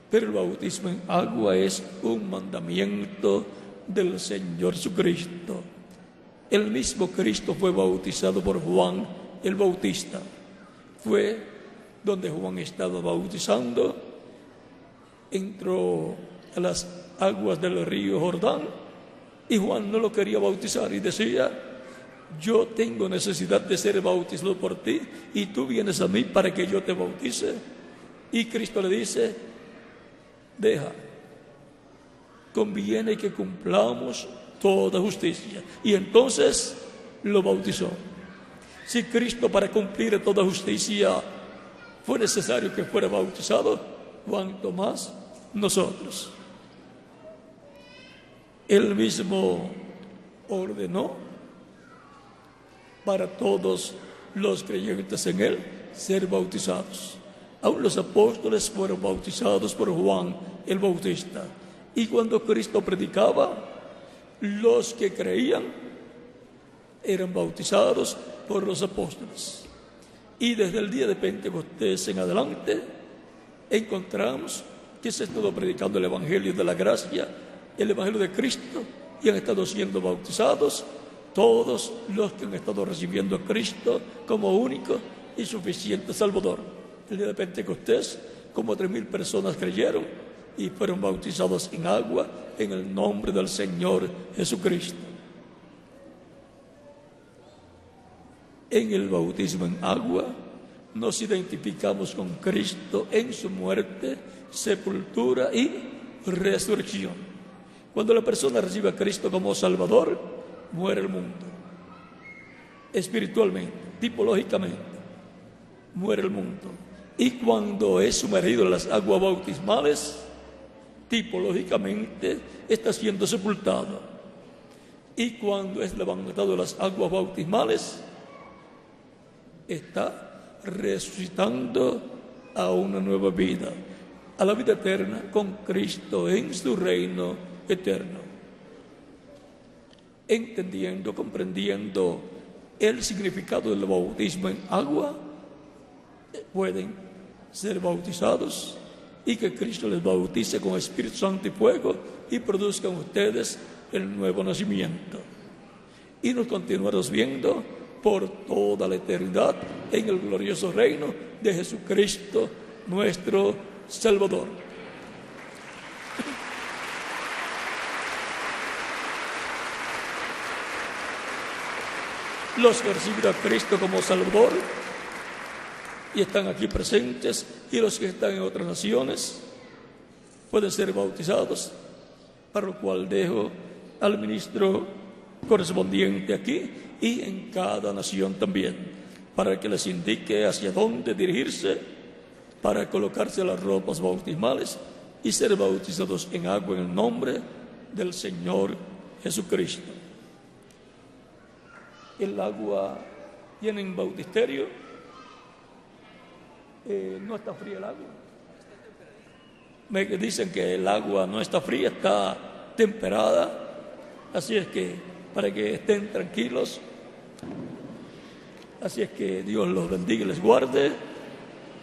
S2: Pero el bautismo en agua es un mandamiento del Señor Jesucristo. El mismo Cristo fue bautizado por Juan el Bautista. Fue donde Juan estaba bautizando, entró a las aguas del río Jordán y Juan no lo quería bautizar y decía: yo tengo necesidad de ser bautizado por ti y tú vienes a mí para que yo te bautice. Y Cristo le dice: deja, conviene que cumplamos toda justicia. Y entonces lo bautizó. Si Cristo, para cumplir toda justicia, fue necesario que fuera bautizado, cuanto más nosotros. Él mismo ordenó para todos los creyentes en Él ser bautizados. Aún los apóstoles fueron bautizados por Juan el Bautista. Y cuando Cristo predicaba, los que creían eran bautizados por los apóstoles. Y desde el día de Pentecostés en adelante encontramos que se ha estado predicando el Evangelio de la gracia, el Evangelio de Cristo, y han estado siendo bautizados todos los que han estado recibiendo a Cristo como único y suficiente Salvador. El día de Pentecostés, como 3,000 personas creyeron y fueron bautizados en agua en el nombre del Señor Jesucristo. En el bautismo en agua nos identificamos con Cristo en su muerte sepultura y resurrección. Cuando la persona recibe a Cristo como Salvador, muere el mundo. Espiritualmente, tipológicamente, muere el mundo. Y cuando es sumergido en las aguas bautismales, tipológicamente está siendo sepultado. Y cuando es levantado de las aguas bautismales, está resucitando a una nueva vida, a la vida eterna con Cristo en su reino eterno. Entendiendo, comprendiendo el significado del bautismo en agua, pueden ser bautizados y que Cristo les bautice con Espíritu Santo y fuego y produzcan ustedes el nuevo nacimiento. Y nos continuaremos viendo por toda la eternidad en el glorioso reino de Jesucristo, nuestro Salvador. Los que reciben a Cristo como Salvador y están aquí presentes, y los que están en otras naciones pueden ser bautizados, para lo cual dejo al ministro correspondiente aquí y en cada nación también, para que les indique hacia dónde dirigirse para colocarse las ropas bautismales y ser bautizados en agua en el nombre del Señor Jesucristo. El agua tiene un bautisterio. No está fría el agua. Me dicen que el agua no está fría, está temperada. Así es que para que estén tranquilos. Así es que Dios los bendiga y les guarde.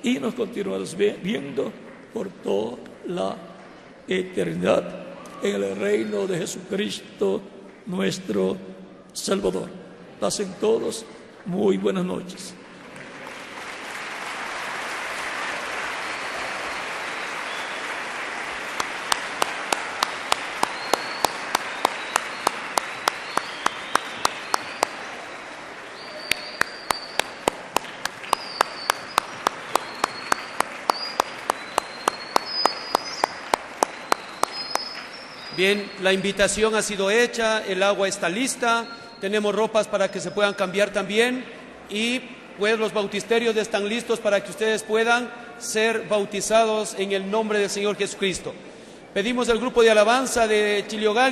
S2: Y nos continuaremos viendo por toda la eternidad en el reino de Jesucristo, nuestro Salvador. Pasen todos muy buenas noches.
S3: Bien, la invitación ha sido hecha, el agua está lista, tenemos ropas para que se puedan cambiar también y pues los bautisterios están listos para que ustedes puedan ser bautizados en el nombre del Señor Jesucristo. Pedimos al grupo de alabanza de Chiliogal